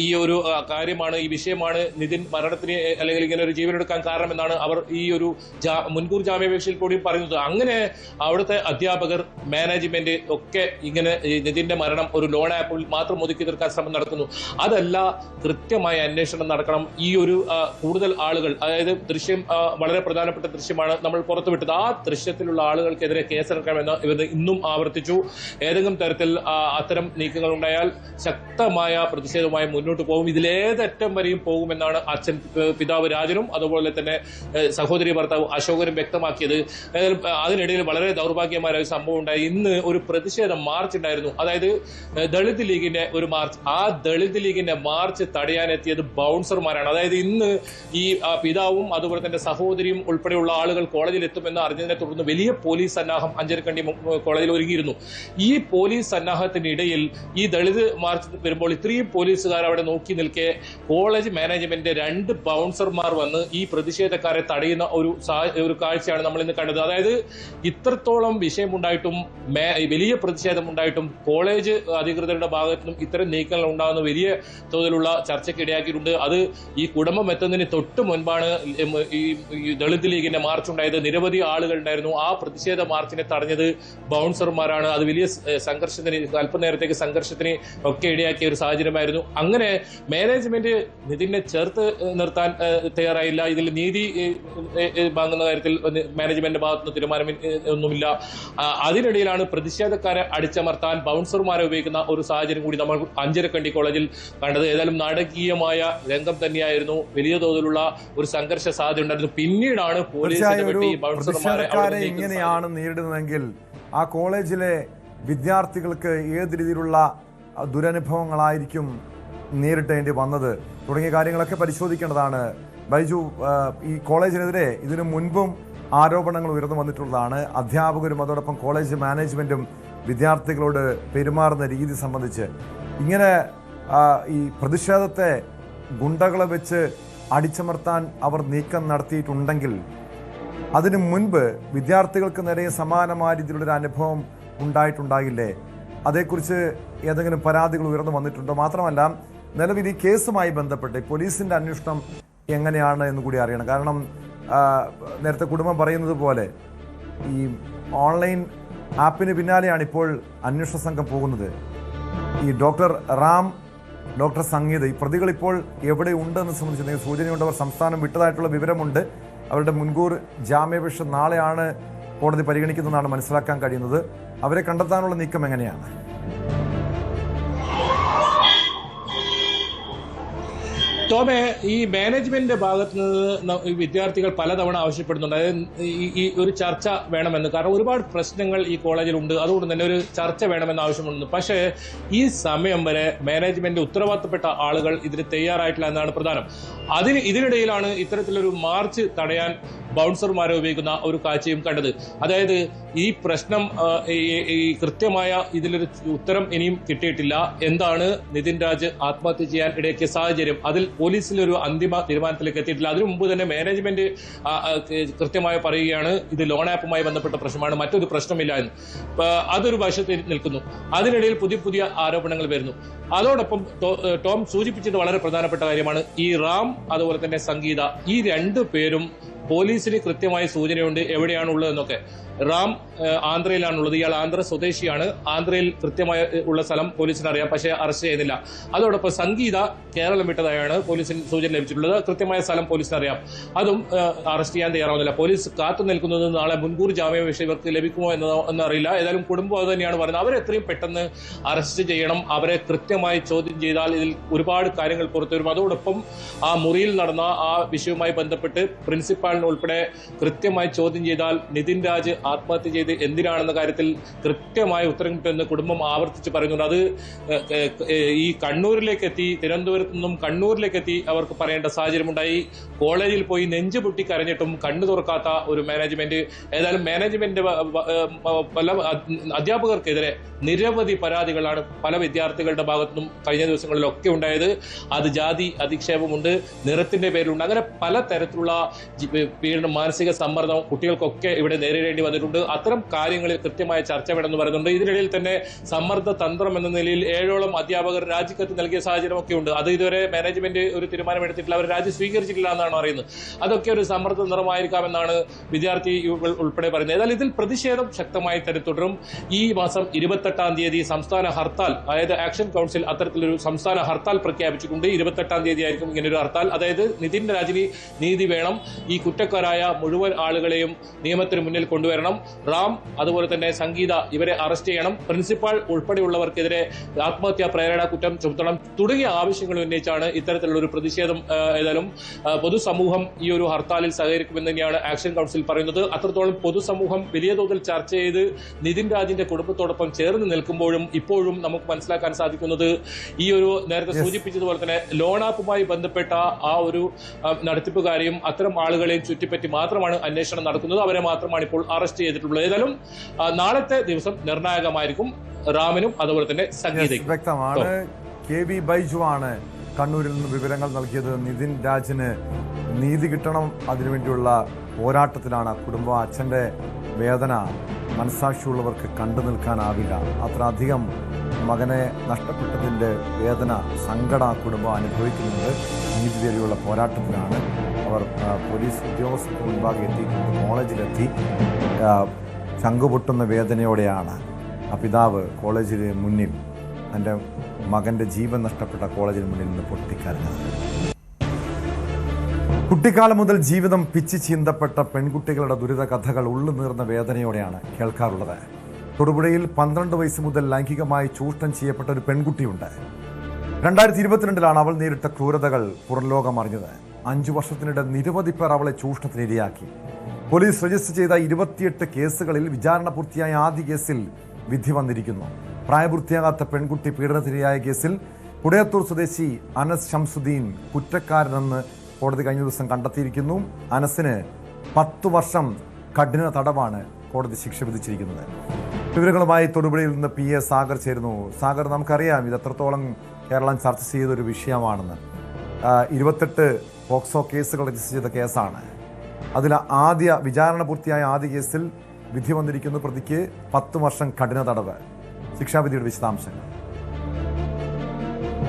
ഈ ഒരു കാര്യമാണ്, ഈ വിഷയമാണ് നിതിൻ മരണത്തിന് അല്ലെങ്കിൽ ഇങ്ങനെ ഒരു ജീവനെടുക്കാൻ കാരണമെന്നാണ് അവർ ഈ ഒരു മുൻകൂർ ജാമ്യാപേക്ഷയിൽ കൂടി പറയുന്നത്. അങ്ങനെ അവിടുത്തെ അധ്യാപകർ, മാനേജ്മെന്റ് ഒക്കെ ഇങ്ങനെ നിതിന്റെ മരണം ഒരു ലോൺ ആപ്പിൽ മാത്രം ഒതുക്കി തീർക്കാൻ ശ്രമം നടത്തുന്നു. അതല്ല, കൃത്യമായ അന്വേഷണം നടക്കണം. ഈ ഒരു കൂടുതൽ ആളുകൾ, അതായത് ദൃശ്യം വളരെ പ്രധാനപ്പെട്ട ദൃശ്യമാണ് നമ്മൾ പുറത്തുവിട്ടത്. ആ ദൃശ്യത്തിലുള്ള ആളുകൾക്കെതിരെ കേസെടുക്കണമെന്ന് ഇവർ ഇന്നും ആവർത്തിച്ചു. ഏതെങ്കിലും തരത്തിൽ അത്തരം നീക്കങ്ങൾ ഉണ്ടായാൽ ശക്തമായ പ്രതിഷേധവുമായി മുന്നോട്ട് പോകും. ഇതിലേതറ്റം വരെയും പോകുമെന്നാണ് പിതാവ് രാജനും അതുപോലെ തന്നെ സഹോദരി ഭർത്താവ് അശോകനും വ്യക്തമാക്കിയത്. അതിനിടയിൽ വളരെ ദൗർഭാഗ്യമായ ഒരു സംഭവം ഉണ്ടായി. ഇന്ന് ഒരു പ്രതിഷേധ മാർച്ച് ഉണ്ടായിരുന്നു. അതായത് ദളിത് ലീഗിന്റെ ഒരു മാർച്ച്. ആ ദളിത് ലീഗിന്റെ മാർച്ച് തടയാനെത്തിയത് ബൗൺസർമാരാണ്. അതായത് ഇന്ന് ഈ പിതാവും അതുപോലെ തന്നെ സഹോദരിയും ഉൾപ്പെടെയുള്ള ആളുകൾ കോളേജിൽ എത്തുമെന്ന് അറിഞ്ഞതിനെ തുടർന്ന് വലിയ പോലീസ് സന്നാഹം അഞ്ചരക്കണ്ടി കോളേജിൽ ഒരുങ്ങിയിരുന്നു. ഈ പോലീസ് സന്നാഹത്തിനിടയിൽ ഈ ദളിത് മാർച്ച് വരുമ്പോൾ ഇത്രയും പോലീസുകാർ അവിടെ നോക്കി നിൽക്കെ കോളേജ് മാനേജ്മെന്റ് 2 ബൗൺസർമാർ വന്ന് ഈ പ്രതിഷേധക്കാരെ തടയുന്ന ഒരു കാഴ്ചയാണ് നമ്മൾ ഇന്ന് കണ്ടത്. അതായത് ഇത്രത്തോളം വിഷയമുണ്ടായിട്ടും വലിയ പ്രതിഷേധമുണ്ടായിട്ടും കോളേജ് അധികൃതരുടെ ഭാഗത്തു നിന്നും ഇത്തരം നീക്കങ്ങൾ ഉണ്ടാകുന്ന വലിയ തോതിലുള്ള ചർച്ചയ്ക്ക് ഇടയാക്കിയിട്ടുണ്ട്. അത് ഈ കുടുംബം എത്തുന്നതിന് തൊട്ട് മുൻപാണ് ഈ ദളിത് ലീഗിന്റെ മാർച്ച് ഉണ്ടായത്. നിരവധി ആളുകൾ ഉണ്ടായിരുന്നു. ആ പ്രതിഷേധ മാർച്ചിനെ തടഞ്ഞത് ബൗൺസർമാരാണ്. അത് വലിയ സംഘർഷത്തിന്, അല്പനേരത്തേക്ക് സംഘർഷത്തിന് ഒക്കെ ഇടയാക്കിയ ഒരു സാഹചര്യമായിരുന്നു. അങ്ങനെ മാനേജ്മെന്റ് നിതിനെ ചേർത്ത് നിർത്താൻ തയ്യാറായില്ല. ഇതിൽ നീതി വാങ്ങുന്ന കാര്യത്തിൽ മാനേജ്മെന്റ് ഭാഗത്തുനിന്ന് തീരുമാനം ഒന്നുമില്ല. അതിനിടയിലാണ് പ്രതിഷേധക്കാരെ അടിച്ചമർത്താൻ ബൗൺസർമാരെ ഉപയോഗിക്കുന്ന ഒരു സാഹചര്യം കൂടി നമ്മൾ അഞ്ചരക്കണ്ടി കോളേജിൽ കണ്ടത്. ഏതായാലും നാടകീയമായ രംഗം തന്നെയായിരുന്നു. വലിയ തോതിലുള്ള ഒരു സംഘർഷ സാധ്യത ഉണ്ടായിരുന്നു. പിന്നീടാണ് പോലീസ് പ്രതിഷേധക്കാരെ ഇങ്ങനെയാണ് നേരിടുന്നതെങ്കിൽ ആ കോളേജിലെ വിദ്യാർത്ഥികൾക്ക് ഏത് രീതിയിലുള്ള ദുരനുഭവങ്ങളായിരിക്കും നേരിടേണ്ടി വന്നത് തുടങ്ങിയ കാര്യങ്ങളൊക്കെ പരിശോധിക്കേണ്ടതാണ്. ബൈജു, ഈ കോളേജിനെതിരെ ഇതിനു മുൻപും ആരോപണങ്ങൾ ഉയർന്നു വന്നിട്ടുള്ളതാണ്. അധ്യാപകരും അതോടൊപ്പം കോളേജ് മാനേജ്മെന്റും വിദ്യാർത്ഥികളോട് പെരുമാറുന്ന രീതി സംബന്ധിച്ച്. ഇങ്ങനെ ഈ പ്രതിഷേധത്തെ ഗുണ്ടകളെ വെച്ച് അടിച്ചമർത്താൻ അവർ നീക്കം നടത്തിയിട്ടുണ്ടെങ്കിൽ അതിനു മുൻപ് വിദ്യാർത്ഥികൾക്ക് നേരെ സമാനമായ രീതിയിലുള്ളൊരു അനുഭവം ഉണ്ടായിട്ടുണ്ടാകില്ലേ? അതേക്കുറിച്ച് ഏതെങ്കിലും പരാതികൾ ഉയർന്നു വന്നിട്ടുണ്ടോ? മാത്രമല്ല, നിലവിൽ ഈ കേസുമായി ബന്ധപ്പെട്ട് പോലീസിൻ്റെ അന്വേഷണം എങ്ങനെയാണ് എന്ന് കൂടി അറിയണം. കാരണം നേരത്തെ കുടുംബം പറയുന്നത് പോലെ ഈ ഓൺലൈൻ ആപ്പിന് പിന്നാലെയാണ് ഇപ്പോൾ അന്വേഷണ സംഘം പോകുന്നത്. ഈ ഡോക്ടർ റാം, ഡോക്ടർ സംഗീത, ഈ പ്രതികൾ ഇപ്പോൾ എവിടെ ഉണ്ടെന്ന് സംബന്ധിച്ച് സൂചനയുണ്ട്. അവർ സംസ്ഥാനം വിട്ടതായിട്ടുള്ള വിവരമുണ്ട്. അവരുടെ മുൻകൂർ ജാമ്യാപേക്ഷ നാളെയാണ് കോടതി പരിഗണിക്കുന്നതെന്നാണ് മനസ്സിലാക്കാൻ കഴിയുന്നത്. അവരെ കണ്ടെത്താനുള്ള നീക്കം എങ്ങനെയാണ്? ടോമെ, ഈ മാനേജ്മെന്റിന്റെ ഭാഗത്ത് നിന്ന് വിദ്യാർത്ഥികൾ പലതവണ ആവശ്യപ്പെടുന്നുണ്ട്. അതായത് ഈ ഒരു ചർച്ച വേണമെന്ന്. കാരണം ഒരുപാട് പ്രശ്നങ്ങൾ ഈ കോളേജിലുണ്ട്. അതുകൊണ്ട് തന്നെ ഒരു ചർച്ച വേണമെന്ന് ആവശ്യമുണ്ട്. പക്ഷേ ഈ സമയം വരെ മാനേജ്മെന്റ് ഉത്തരവാദിത്തപ്പെട്ട ആളുകൾ ഇതിന് തയ്യാറായിട്ടില്ല എന്നാണ് പ്രധാനം. ഇതിനിടയിലാണ് ഇത്തരത്തിലൊരു മാർച്ച് തടയാൻ ബൗൺസർമാരെ ഉപയോഗിക്കുന്ന ഒരു കാഴ്ചയും കണ്ടത്. അതായത് ഈ പ്രശ്നം ഈ കൃത്യമായ ഇതിലൊരു ഉത്തരം ഇനിയും കിട്ടിയിട്ടില്ല. എന്താണ് നിതിൻ രാജ് ആത്മഹത്യ ചെയ്യാൻ ഇടയാക്കിയ സാഹചര്യം? അതിൽ പോലീസിലൊരു അന്തിമ തീരുമാനത്തിലേക്ക് എത്തിയിട്ടില്ല. അതിനു മുമ്പ് തന്നെ മാനേജ്മെന്റ് കൃത്യമായി പറയുകയാണ് ഇത് ലോൺ ആപ്പുമായി ബന്ധപ്പെട്ട പ്രശ്നമാണ്, മറ്റൊരു പ്രശ്നമില്ല എന്ന്. അതൊരു വശത്തിൽ നിൽക്കുന്നു. അതിനിടയിൽ പുതിയ ആരോപണങ്ങൾ വരുന്നു. അതോടൊപ്പം ടോം സൂചിപ്പിച്ചത് വളരെ പ്രധാനപ്പെട്ട കാര്യമാണ്. ഈ റാം അതുപോലെ തന്നെ സംഗീത, ഈ 2 പേരും പോലീസിന് കൃത്യമായ സൂചനയുണ്ട് എവിടെയാണ് ഉള്ളതെന്നൊക്കെ. റാം ആന്ധ്രയിലാണുള്ളത്. ഇയാൾ ആന്ധ്ര സ്വദേശിയാണ്. ആന്ധ്രയിൽ കൃത്യമായ ഉള്ള സ്ഥലം പോലീസിന് അറിയാം, പക്ഷേ അറസ്റ്റ് ചെയ്യുന്നില്ല. അതോടൊപ്പം സംഗീത കേരളം വിട്ടതായാണ് പോലീസിന് സൂചന ലഭിച്ചിട്ടുള്ളത്. കൃത്യമായ സ്ഥലം പോലീസിന് അറിയാം, അതും അറസ്റ്റ് ചെയ്യാൻ തയ്യാറാവുന്നില്ല. പോലീസ് കാത്തു നിൽക്കുന്നത് നാളെ മുൻകൂർ ജാമ്യാപേക്ഷ ഇവർക്ക് ലഭിക്കുമോ എന്നറിയില്ല. ഏതായാലും കുടുംബം അത് തന്നെയാണ് പറയുന്നത്. അവരെ എത്രയും പെട്ടെന്ന് അറസ്റ്റ് ചെയ്യണം. അവരെ കൃത്യമായി ചോദ്യം ചെയ്താൽ ഇതിൽ ഒരുപാട് കാര്യങ്ങൾ പുറത്തു വരും. അതോടൊപ്പം ആ മുറിയിൽ നടന്ന ആ വിഷയവുമായി ബന്ധപ്പെട്ട് പ്രിൻസിപ്പാൾ പ്രിൻസിപ്പാളിനെ ഉൾപ്പെടെ കൃത്യമായി ചോദ്യം ചെയ്താൽ നിതിൻ രാജ് ആത്മഹത്യ ചെയ്ത് എന്തിനാണെന്ന കാര്യത്തിൽ കൃത്യമായ ഉത്തരം കിട്ടുമെന്ന് കുടുംബം ആവർത്തിച്ച് പറയുന്നുണ്ട്. അത് ഈ കണ്ണൂരിലേക്ക് എത്തി, തിരുവനന്തപുരത്ത് നിന്നും കണ്ണൂരിലേക്ക് എത്തി അവർക്ക് പറയേണ്ട സാഹചര്യമുണ്ടായി. കോളേജിൽ പോയി നെഞ്ചു പൊട്ടി കരഞ്ഞിട്ടും കണ്ണു തുറക്കാത്ത ഒരു മാനേജ്മെന്റ്. ഏതായാലും മാനേജ്മെന്റ് പല അധ്യാപകർക്കെതിരെ നിരവധി പരാതികളാണ് പല വിദ്യാർത്ഥികളുടെ ഭാഗത്തുനിന്നും കഴിഞ്ഞ ദിവസങ്ങളിലൊക്കെ ഉണ്ടായത്. അത് ജാതി അധിക്ഷേപമുണ്ട്, നിറത്തിന്റെ പേരിലുണ്ട്, അങ്ങനെ പല തരത്തിലുള്ള പീഡനം, മാനസിക സമ്മർദ്ദം കുട്ടികൾക്കൊക്കെ ഇവിടെ നേരിടേണ്ടി വന്നിട്ടുണ്ട്. അത്തരം കാര്യങ്ങളിൽ കൃത്യമായ ചർച്ച വേണമെന്ന് പറയുന്നുണ്ട്. ഇതിനിടയിൽ തന്നെ സമ്മർദ്ദ തന്ത്രം എന്ന നിലയിൽ 7ഓളം അധ്യാപകർ രാജിക്കത്ത് നൽകിയ സാഹചര്യമൊക്കെ ഉണ്ട്. അത് ഇതുവരെ മാനേജ്മെന്റ് ഒരു തീരുമാനമെടുത്തിട്ടില്ല, അവർ രാജി സ്വീകരിച്ചിട്ടില്ല എന്നാണ് അറിയുന്നത്. അതൊക്കെ ഒരു സമ്മർദ്ദ നിറമായിരിക്കാമെന്നാണ് വിദ്യാർത്ഥി ഉൾപ്പെടെ പറയുന്നത്. ഏതായാലും ഇതിൽ പ്രതിഷേധം ശക്തമായി തന്നെ തുടരും. ഈ മാസം 28-ാം തീയതി സംസ്ഥാന ഹർത്താൽ, അതായത് ആക്ഷൻ കൗൺസിൽ അത്തരത്തിലൊരു സംസ്ഥാന ഹർത്താൽ പ്രഖ്യാപിച്ചിട്ടുണ്ട്. 28-ാം തീയതി ആയിരിക്കും ഇങ്ങനൊരു ഹർത്താൽ. അതായത് നിതിൻ രാജിന് നീതി വേണം, ഈ കുറ്റക്കാരായ മുഴുവൻ ആളുകളെയും നിയമത്തിന് മുന്നിൽ കൊണ്ടുവരണം, റാം അതുപോലെ തന്നെ സംഗീത ഇവരെ അറസ്റ്റ് ചെയ്യണം, പ്രിൻസിപ്പാൾ ഉൾപ്പെടെയുള്ളവർക്കെതിരെ ആത്മഹത്യാ പ്രേരണ കുറ്റം ചുമത്തണം തുടങ്ങിയ ആവശ്യങ്ങൾ ഉന്നയിച്ചാണ് ഇത്തരത്തിലുള്ള ഒരു പ്രതിഷേധം. ഏതായാലും പൊതുസമൂഹം ഈ ഒരു ഹർത്താലിൽ സഹകരിക്കുമെന്ന് തന്നെയാണ് ആക്ഷൻ കൗൺസിൽ പറയുന്നത്. അത്രത്തോളം പൊതുസമൂഹം വലിയ തോതിൽ ചർച്ച ചെയ്ത് നിതിൻ രാജിന്റെ കുടുംബത്തോടൊപ്പം ചേർന്ന് നിൽക്കുമ്പോഴും ഇപ്പോഴും നമുക്ക് മനസ്സിലാക്കാൻ സാധിക്കുന്നത് ഈ ഒരു നേരത്തെ സൂചിപ്പിച്ചതുപോലെ തന്നെ ലോൺ ആപ്പുമായി ബന്ധപ്പെട്ട ആ ഒരു നടത്തിപ്പുകാരെയും അത്തരം ആളുകളെയും ചുറ്റിപ്പറ്റി മാത്രമാണ് അന്വേഷണം നടക്കുന്നത്. അവരെ മാത്രമാണ് ഇപ്പോൾ അറസ്റ്റ് ചെയ്തിട്ടുള്ളത്. ഏതായാലും നാളത്തെ ദിവസം നിർണായകമായിരിക്കും റാമിനും അതുപോലെ തന്നെ സംഗീതയ്ക്കും. വ്യക്തമാണ്. KB ബൈജു ആണ് കണ്ണൂരിൽ നിന്ന് വിവരങ്ങൾ നൽകിയത്. നിതിൻ രാജിന് നീതി കിട്ടണം, അതിനുവേണ്ടിയുള്ള പോരാട്ടത്തിലാണ് കുടുംബം. അച്ഛൻ്റെ വേദന മനസ്സാക്ഷിയുള്ളവർക്ക് കണ്ടു നിൽക്കാനാവില്ല. അത്രയധികം മകനെ നഷ്ടപ്പെട്ടതിൻ്റെ വേദന, സങ്കട കുടുംബം അനുഭവിക്കുന്നുണ്ട്. നീതി തേടിയുള്ള പോരാട്ടത്തിലാണ് അവർ. പോലീസ് ഉദ്യോഗസ്ഥർക്ക് മുൻപാകെ എത്തിയിട്ടുണ്ട്, കോളേജിലെത്തി. ചങ്കുപൊട്ടുന്ന വേദനയോടെയാണ് ആ പിതാവ് കോളേജിന് മുന്നിൽ, തൻ്റെ മകൻ്റെ ജീവൻ നഷ്ടപ്പെട്ട കോളേജിന് മുന്നിൽ നിന്ന് പൊട്ടിക്കരഞ്ഞത്. കുട്ടിക്കാലം മുതൽ ജീവിതം പിച്ച് ചീന്തപ്പെട്ട പെൺകുട്ടികളുടെ ദുരിത കഥകൾ ഉള്ളുനീർന്ന വേദനയോടെയാണ് കേൾക്കാറുള്ളത്. തൊടുപുഴയിൽ 12 വയസ്സ് മുതൽ ലൈംഗികമായി ചൂഷണം ചെയ്യപ്പെട്ട ഒരു പെൺകുട്ടിയുണ്ട്. 2022 അവൾ നേരിട്ട ക്രൂരതകൾ പുറംലോകം അറിഞ്ഞത്. 5 വർഷത്തിനിടെ നിരവധി പേർ അവളെ ചൂഷണത്തിനിരയാക്കി. പോലീസ് രജിസ്റ്റർ ചെയ്ത 28 കേസുകളിൽ വിചാരണ പൂർത്തിയായ ആദ്യ കേസിൽ വിധി വന്നിരിക്കുന്നു. പ്രായപൂർത്തിയാകാത്ത പെൺകുട്ടി പീഡനത്തിനിരയായ കേസിൽ കുടയത്തൂർ സ്വദേശി അനസ് ഷംസുദ്ദീൻ കുറ്റക്കാരനെന്ന് കോടതി കഴിഞ്ഞ ദിവസം കണ്ടെത്തിയിരിക്കുന്നു. അനസിന് 10 വർഷം കഠിന തടവാണ് കോടതി ശിക്ഷ വിധിച്ചിരിക്കുന്നത്. വിവരങ്ങളുമായി തൊടുപുഴയിൽ നിന്ന് PA സാഗർ ചേരുന്നു. സാഗർ, നമുക്കറിയാം ഇത് എത്രത്തോളം കേരളം ചർച്ച ചെയ്തൊരു വിഷയമാണെന്ന്. 28 പോക്സോ കേസുകൾ രജിസ്റ്റർ ചെയ്ത കേസാണ്. അതിൽ വിചാരണ പൂർത്തിയായ ആദ്യ കേസിൽ വിധി വന്നിരിക്കുന്നു. പ്രതിക്ക് 10 വർഷം കഠിന തടവ്. ശിക്ഷാവിധിയുടെ വിശദാംശങ്ങൾ.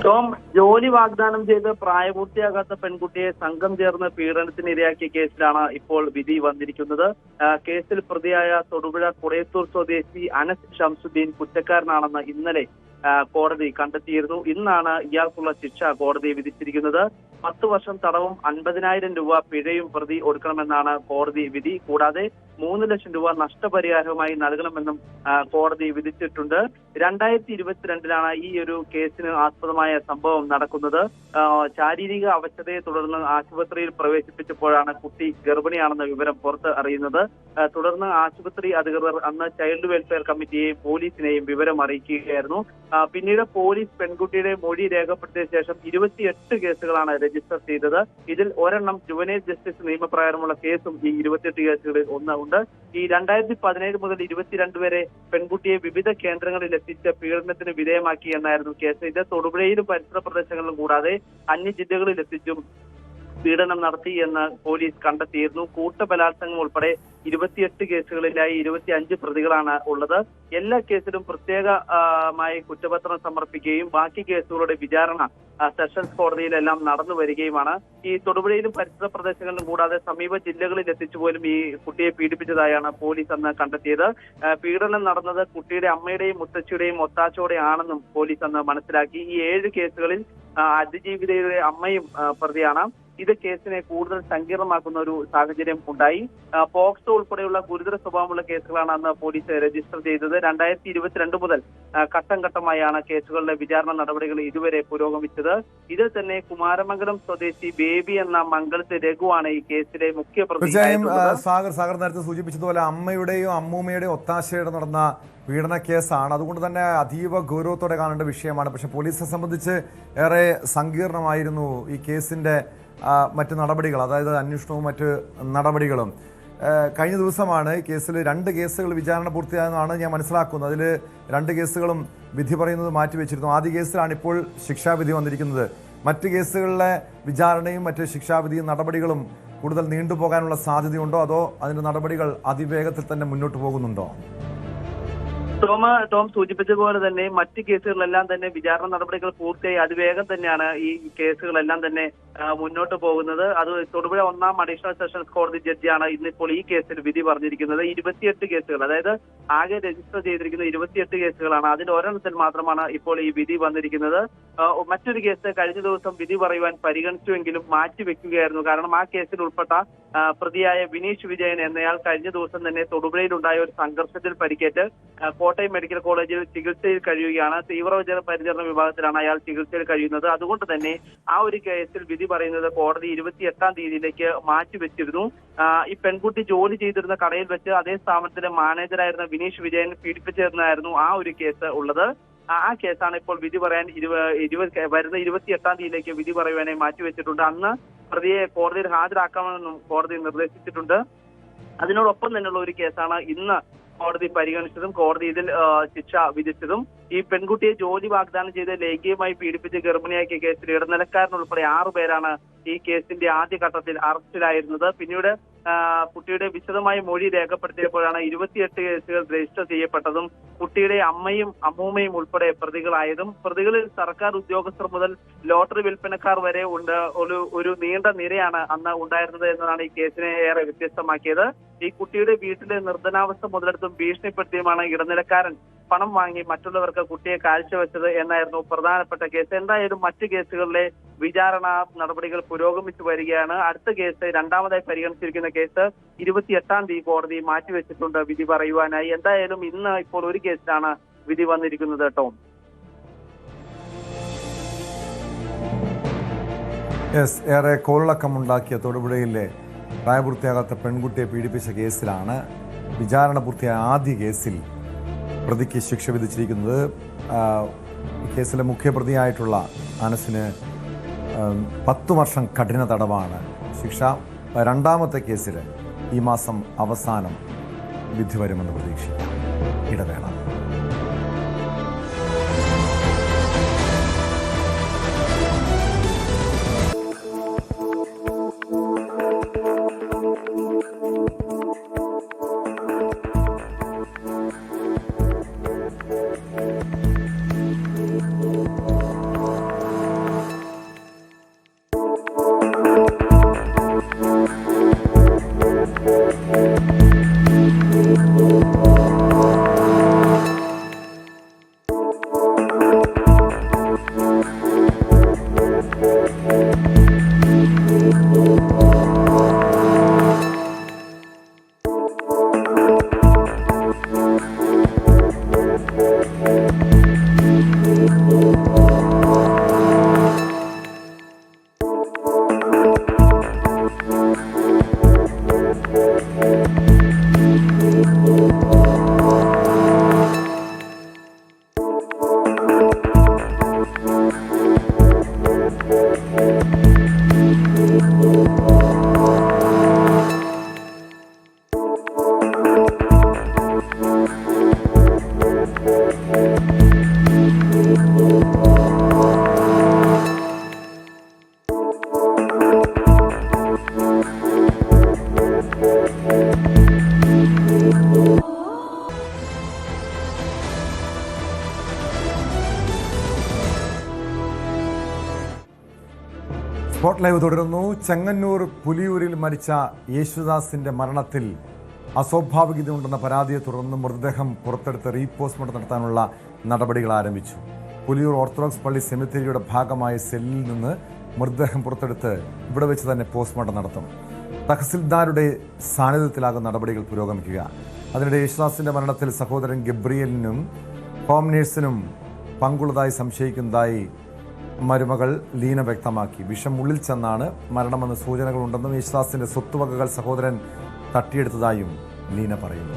ടോം, ജോലി വാഗ്ദാനം ചെയ്ത് പ്രായപൂർത്തിയാകാത്ത പെൺകുട്ടിയെ സംഘം ചേർന്ന് പീഡനത്തിന് ഇരയാക്കിയ കേസിലാണ് ഇപ്പോൾ വിധി വന്നിരിക്കുന്നത്. കേസിൽ പ്രതിയായ തൊടുപുഴ കുടയത്തൂർ സ്വദേശി അനസ് ഷംസുദ്ദീൻ കുറ്റക്കാരനാണെന്ന് ഇന്നലെ കോടതി കണ്ടെത്തിയിരുന്നു. ഇന്നാണ് ഇയാൾക്കുള്ള ശിക്ഷ കോടതി വിധിച്ചിരിക്കുന്നത്. 10 വർഷം തടവും 50,000 രൂപ പിഴയും പ്രതി ഒടുക്കണമെന്നാണ് കോടതി വിധി. കൂടാതെ 3 ലക്ഷം രൂപ നഷ്ടപരിഹാരവുമായി നൽകണമെന്നും കോടതി വിധിച്ചിട്ടുണ്ട്. 2022 ഈ ഒരു കേസിന് ആസ്പദമായ സംഭവം നടക്കുന്നത്. ശാരീരിക അവശതയെ തുടർന്ന് ആശുപത്രിയിൽ പ്രവേശിപ്പിച്ചപ്പോഴാണ് കുട്ടി ഗർഭിണിയാണെന്ന വിവരം പുറത്ത് അറിയുന്നത്. തുടർന്ന് ആശുപത്രി അധികൃതർ അന്ന് ചൈൽഡ് വെൽഫെയർ കമ്മിറ്റിയെയും പോലീസിനെയും വിവരം അറിയിക്കുകയായിരുന്നു. പിന്നീട് പോലീസ് പെൺകുട്ടിയുടെ മൊഴി രേഖപ്പെടുത്തിയ ശേഷം 28 കേസുകളാണ് രജിസ്റ്റർ ചെയ്തത്. ഇതിൽ ഒരെണ്ണം ജുവനൈൽ ജസ്റ്റിസ് നിയമപ്രകാരമുള്ള കേസും ഈ 28 കേസുകളിൽ ഉണ്ട്. ഈ 2017 മുതൽ 22 വരെ പെൺകുട്ടിയെ വിവിധ കേന്ദ്രങ്ങളിൽ എത്തിച്ച് പീഡനത്തിന് വിധേയമാക്കി എന്നായിരുന്നു കേസ്. ഇത് തൊടുപുഴയിലും പരിസര പ്രദേശങ്ങളിലും കൂടാതെ അന്യ ജില്ലകളിൽ എത്തിച്ചും പീഡനം നടത്തി എന്ന് പോലീസ് കണ്ടെത്തിയിരുന്നു. കൂട്ടബലാത്സംഗം ഉൾപ്പെടെ 28 കേസുകളിലായി 25 പ്രതികളാണ് ഉള്ളത്. എല്ലാ കേസിലും പ്രത്യേകമായി കുറ്റപത്രം സമർപ്പിക്കുകയും ബാക്കി കേസുകളുടെ വിചാരണ സെഷൻസ് കോടതിയിലെല്ലാം നടന്നു വരികയുമാണ്. ഈ തൊടുപുഴയിലും പരിസര പ്രദേശങ്ങളിലും കൂടാതെ സമീപ ജില്ലകളിൽ എത്തിച്ചുപോലും ഈ കുട്ടിയെ പീഡിപ്പിച്ചതായാണ് പോലീസ് അന്ന് കണ്ടെത്തിയത്. പീഡനം നടന്നത് കുട്ടിയുടെ അമ്മയുടെയും മുത്തച്ഛയുടെയും ഒത്താശയോടെയാണെന്നും പോലീസ് അന്ന് മനസ്സിലാക്കി. ഈ 7 കേസുകളിൽ അതിജീവിതയുടെ അമ്മയും പ്രതിയാണ്. ഇത് കേസിനെ കൂടുതൽ സങ്കീർണമാക്കുന്ന ഒരു സാഹചര്യം ഉണ്ടായി. പോക്സോ ഉൾപ്പെടെയുള്ള ഗുരുതര സ്വഭാവമുള്ള കേസുകളാണ് അന്ന് പോലീസ് രജിസ്റ്റർ ചെയ്തത്. 2022 മുതൽ ഘട്ടം ഘട്ടമായാണ് കേസുകളുടെ വിചാരണ നടപടികൾ ഇതുവരെ പുരോഗമിച്ചത്. ഇതിൽ തന്നെ കുമാരമംഗലം സ്വദേശി ബേബി എന്ന മംഗളത്തെ രഘുവാണ് ഈ കേസിലെ മുഖ്യ പ്രതി. തീർച്ചയായും സാഗർ നേരത്തെ സൂചിപ്പിച്ചതുപോലെ അമ്മയുടെയും അമ്മൂമ്മയുടെയും ഒത്താശയോടെ നടന്ന പീഡന കേസാണ്. അതുകൊണ്ട് തന്നെ അതീവ ഗൗരവത്തോടെ കാണേണ്ട വിഷയമാണ്. പക്ഷേ പോലീസിനെ സംബന്ധിച്ച് ഏറെ സങ്കീർണമായിരുന്നു ഈ കേസിൻ്റെ മറ്റ് നടപടികൾ, അതായത് അന്വേഷണവും മറ്റ് നടപടികളും. കഴിഞ്ഞ ദിവസമാണ് ഈ കേസിൽ 2 കേസുകൾ വിചാരണ പൂർത്തിയായെന്നാണ് ഞാൻ മനസ്സിലാക്കുന്നത്. അതിൽ 2 കേസുകളും വിധി പറയുന്നത് മാറ്റിവെച്ചിരുന്നു. ആദ്യ കേസിലാണ് ഇപ്പോൾ ശിക്ഷാവിധി വന്നിരിക്കുന്നത്. മറ്റ് കേസുകളിലെ വിചാരണയും മറ്റ് ശിക്ഷാവിധിയും നടപടികളും കൂടുതൽ നീണ്ടുപോകാനുള്ള സാധ്യതയുണ്ടോ, അതോ അതിൻ്റെ നടപടികൾ അതിവേഗത്തിൽ തന്നെ മുന്നോട്ട് പോകുന്നുണ്ടോ? ടോം സൂചിപ്പിച്ചതുപോലെ തന്നെ മറ്റ് കേസുകളെല്ലാം തന്നെ വിചാരണ നടപടികൾ പൂർത്തിയായി അതിവേഗം തന്നെയാണ് ഈ കേസുകളെല്ലാം തന്നെ മുന്നോട്ട് പോകുന്നത്. അത് തൊടുപുഴ 1ാം അഡീഷണൽ സെഷൻസ് കോടതി ജഡ്ജിയാണ് ഇന്നിപ്പോൾ ഈ കേസിൽ വിധി പറഞ്ഞിരിക്കുന്നത്. 28 കേസുകൾ, അതായത് ആകെ രജിസ്റ്റർ ചെയ്തിരിക്കുന്ന 28 കേസുകളാണ്. അതിൽ ഒരെണ്ണത്തിൽ മാത്രമാണ് ഇപ്പോൾ ഈ വിധി വന്നിരിക്കുന്നത്. മറ്റൊരു കേസ് കഴിഞ്ഞ ദിവസം വിധി പറയുവാൻ പരിഗണിച്ചുവെങ്കിലും മാറ്റിവെക്കുകയായിരുന്നു. കാരണം ആ കേസിൽ ഉൾപ്പെട്ട പ്രതിയായ വിനീഷ് വിജയൻ എന്നയാൾ കഴിഞ്ഞ ദിവസം തന്നെ തൊടുപുഴയിലുണ്ടായ ഒരു സംഘർഷത്തിൽ പരിക്കേറ്റ് കോട്ടയം മെഡിക്കൽ കോളേജിൽ ചികിത്സയിൽ കഴിയുകയാണ്. തീവ്രപരിചരണ വിഭാഗത്തിലാണ് അയാൾ ചികിത്സയിൽ കഴിയുന്നത്. അതുകൊണ്ട് തന്നെ ആ ഒരു കേസിൽ വിധി പറയുന്നത് കോടതി 28-ാം തീയതിയിലേക്ക് മാറ്റിവെച്ചിരുന്നു. ഈ പെൺകുട്ടി ജോലി ചെയ്തിരുന്ന കടയിൽ വെച്ച് അതേ സ്ഥാപനത്തിലെ മാനേജറായിരുന്ന വിനീഷ് വിജയൻ പീഡിപ്പിച്ചിരുന്നായിരുന്നു ആ ഒരു കേസ് ഉള്ളത്. ആ കേസാണ് ഇപ്പോൾ വിധി പറയാൻ വരുന്ന 28-ാം തീയതിയിലേക്ക് വിധി പറയുവാനായി മാറ്റിവെച്ചിട്ടുണ്ട്. അന്ന് പ്രതിയെ കോടതിയിൽ ഹാജരാക്കാമെന്നും കോടതി നിർദ്ദേശിച്ചിട്ടുണ്ട്. അതിനോടൊപ്പം തന്നെയുള്ള ഒരു കേസാണ് ഇന്ന് കോടതി പരിഗണിച്ചതും കോടതി ഇതിൽ ശിക്ഷ വിധിച്ചതും. ഈ പെൺകുട്ടിയെ ജോലി വാഗ്ദാനം ചെയ്ത് ലൈംഗികമായി പീഡിപ്പിച്ച് ഗർഭിണിയാക്കിയ കേസിൽ ഇടനിലക്കാരനുൾപ്പെടെ 6 പേരാണ് ഈ കേസിന്റെ ആദ്യഘട്ടത്തിൽ അറസ്റ്റിലായിരുന്നത്. പിന്നീട് കുട്ടിയുടെ വിശദമായ മൊഴി രേഖപ്പെടുത്തിയപ്പോഴാണ് 28 കേസുകൾ രജിസ്റ്റർ ചെയ്യപ്പെട്ടതും കുട്ടിയുടെ അമ്മയും അമ്മൂമ്മയും ഉൾപ്പെടെ പ്രതികളായതും. പ്രതികളിൽ സർക്കാർ ഉദ്യോഗസ്ഥർ മുതൽ ലോട്ടറി വിൽപ്പനക്കാർ വരെ ഉണ്ട്. ഒരു നീണ്ട നിരയാണ് അന്ന് ഉണ്ടായിരുന്നത് എന്നതാണ് ഈ കേസിനെ ഏറെ വ്യത്യസ്തമാക്കിയത്. ഈ കുട്ടിയുടെ വീട്ടിലെ നിർധനാവസ്ഥ മുതലെടുത്തും ഭീഷണിപ്പെടുത്തിയുമാണ് ഇടനിലക്കാരൻ പണം വാങ്ങി മറ്റുള്ളവർക്ക് കുട്ടിയെ കാഴ്ചവെച്ചത് എന്നായിരുന്നു പ്രധാനപ്പെട്ട കേസ്. എന്തായാലും മറ്റു കേസുകളിലെ വിചാരണ നടപടികൾ പുരോഗമിച്ചു വരികയാണ്. അടുത്ത കേസ്, രണ്ടാമതായി പരിഗണിച്ചിരിക്കുന്ന കേസ് 28-ാം തീയതി കോടതി മാറ്റിവെച്ചിട്ടുണ്ട് വിധി പറയുവാനായി. എന്തായാലും ഇന്ന് ഇപ്പോൾ ഒരു കേസിലാണ് വിധി വന്നിരിക്കുന്നത്. ടോം, ഏറെ കോളിളക്കമുണ്ടാക്കിയ തൊടുപുഴയിലെ പ്രായപൂർത്തിയാകാത്ത പെൺകുട്ടിയെ പീഡിപ്പിച്ച കേസിലാണ് വിചാരണ പൂർത്തിയായ ആദ്യ കേസിൽ പ്രതിക്ക് ശിക്ഷ വിധിച്ചിരിക്കുന്നത്. കേസിലെ മുഖ്യപ്രതിയായിട്ടുള്ള അനസിന് 10 വർഷം കഠിന തടവാണ് ശിക്ഷ. രണ്ടാമത്തെ കേസിൽ ഈ മാസം അവസാനം വിധി വരുമെന്ന് പ്രതീക്ഷിക്കാം. ഇടവേള. സ്പോട്ട് ലൈവ് തുടരുന്നു. ചെങ്ങന്നൂർ പുലിയൂരിൽ മരിച്ച യേശുദാസിന്റെ മരണത്തിൽ അസ്വാഭാവികതയുണ്ടെന്ന പരാതിയെ തുടർന്ന് മൃതദേഹം പുറത്തെടുത്ത് റീപോസ്റ്റ്മോർട്ടം നടത്താനുള്ള നടപടികൾ ആരംഭിച്ചു. പുലിയൂർ ഓർത്തഡോക്സ് പള്ളി സെമിത്തേരിയുടെ ഭാഗമായ സെല്ലിൽ നിന്ന് മൃതദേഹം പുറത്തെടുത്ത് ഇവിടെ വെച്ച് തന്നെ പോസ്റ്റ്മോർട്ടം നടത്തും. തഹസിൽദാരുടെ സാന്നിധ്യത്തിലാകും നടപടികൾ പുരോഗമിക്കുക. അതിനിടെ യേശുദാസിന്റെ മരണത്തിൽ സഹോദരൻ ഗബ്രിയലിനും ഹോം നേഴ്സിനും പങ്കുള്ളതായി സംശയിക്കുന്നതായി മരുമകൾ ലീന വ്യക്തമാക്കി. വിഷം ഉള്ളിൽ ചെന്നാണ് മരണമെന്ന് സൂചനകളുണ്ടെന്നും യേശുദാസിന്റെ സ്വത്തുവകകൾ സഹോദരൻ തട്ടിയെടുത്തതായും ലീന പറയുന്നു.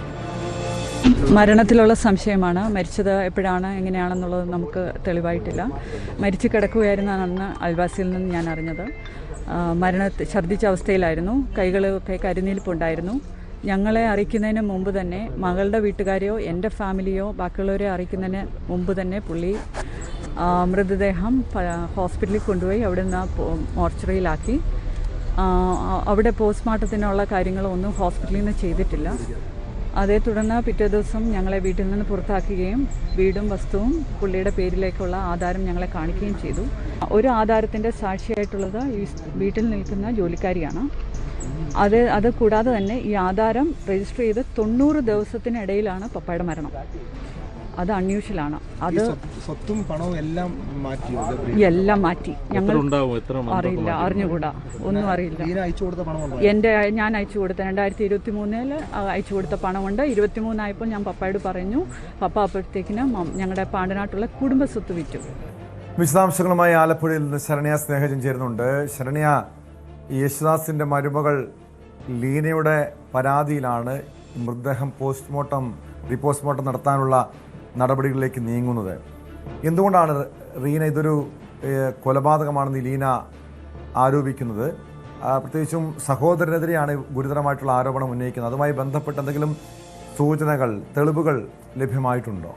മരണത്തിലുള്ള സംശയമാണ്. മരിച്ചത് എപ്പോഴാണ് എങ്ങനെയാണെന്നുള്ളത് നമുക്ക് തെളിവായിട്ടില്ല. മരിച്ചു കിടക്കുകയായിരുന്നാണെന്ന് അയൽവാസിയിൽ നിന്ന് ഞാൻ അറിഞ്ഞത്. ഛർദ്ദിച്ച അവസ്ഥയിലായിരുന്നു. കൈകളൊക്കെ കരിനീലിപ്പുണ്ടായിരുന്നു. ഞങ്ങളെ അറിയിക്കുന്നതിന് മുമ്പ് തന്നെ മകളുടെ വീട്ടുകാരെയോ എൻ്റെ ഫാമിലിയോ ബാക്കിയുള്ളവരെ അറിയിക്കുന്നതിന് മുമ്പ് തന്നെ പുള്ളി മൃതദേഹം ഹോസ്പിറ്റലിൽ കൊണ്ടുപോയി അവിടെ നിന്ന് മോർച്ചറിയിലാക്കി. അവിടെ പോസ്റ്റ്മോർട്ടത്തിനുള്ള കാര്യങ്ങളൊന്നും ഹോസ്പിറ്റലിൽ നിന്ന് ചെയ്തിട്ടില്ല. അതേ തുടർന്ന് പിറ്റേ ദിവസം ഞങ്ങളെ വീട്ടിൽ നിന്ന് പുറത്താക്കുകയും വീടും വസ്തുവും പുള്ളിയുടെ പേരിലേക്കുള്ള ആധാരം ഞങ്ങളെ കാണിക്കുകയും ചെയ്തു. ഒരു ആധാരത്തിൻ്റെ സാക്ഷിയായിട്ടുള്ളത് ഈ വീട്ടിൽ നിൽക്കുന്ന ജോലിക്കാരിയാണ്. അത് കൂടാതെ തന്നെ ഈ ആധാരം രജിസ്റ്റർ ചെയ്ത് 90 ദിവസത്തിനിടയിലാണ് പപ്പയുടെ മരണം. അത് അൺയൂഷ്വലാണ്. അത് സ്വത്തും പണവും എല്ലാം മാറ്റി. ഞങ്ങൾ അറിയില്ല, അറിഞ്ഞുകൂടാ, ഒന്നും അറിയില്ല. ഞാൻ അയച്ചു കൊടുത്ത 2023 അയച്ചു കൊടുത്ത പണമുണ്ട്. 23 ആയപ്പോൾ ഞാൻ പപ്പയോട് പറഞ്ഞു. പപ്പ അപ്പോഴത്തേക്കിന് ഞങ്ങളുടെ പാണ്ടനാട്ടുള്ള കുടുംബ സ്വത്ത് വിറ്റു. വിശദാംശങ്ങളുമായി ആലപ്പുഴയിൽ നിന്ന് ശരണ്യ സ്നേഹജൻ ചേരുന്നുണ്ട്. ശരണ്യ, യേശുദാസിന്റെ മരുമകൾ ലീനയുടെ പരാതിയിലാണ് മൃതദേഹം റീപോസ്റ്റ്മോർട്ടം നടത്താനുള്ള നടപടികളിലേക്ക് നീങ്ങുന്നത്. എന്തുകൊണ്ടാണ് റീന ഇതൊരു കൊലപാതകമാണെന്ന് ലീന ആരോപിക്കുന്നത്? പ്രത്യേകിച്ചും സഹോദരനെതിരെയാണ് ഗുരുതരമായിട്ടുള്ള ആരോപണം ഉന്നയിക്കുന്നത്. അതുമായി ബന്ധപ്പെട്ട് എന്തെങ്കിലും സൂചനകൾ, തെളിവുകൾ ലഭ്യമായിട്ടുണ്ടോ?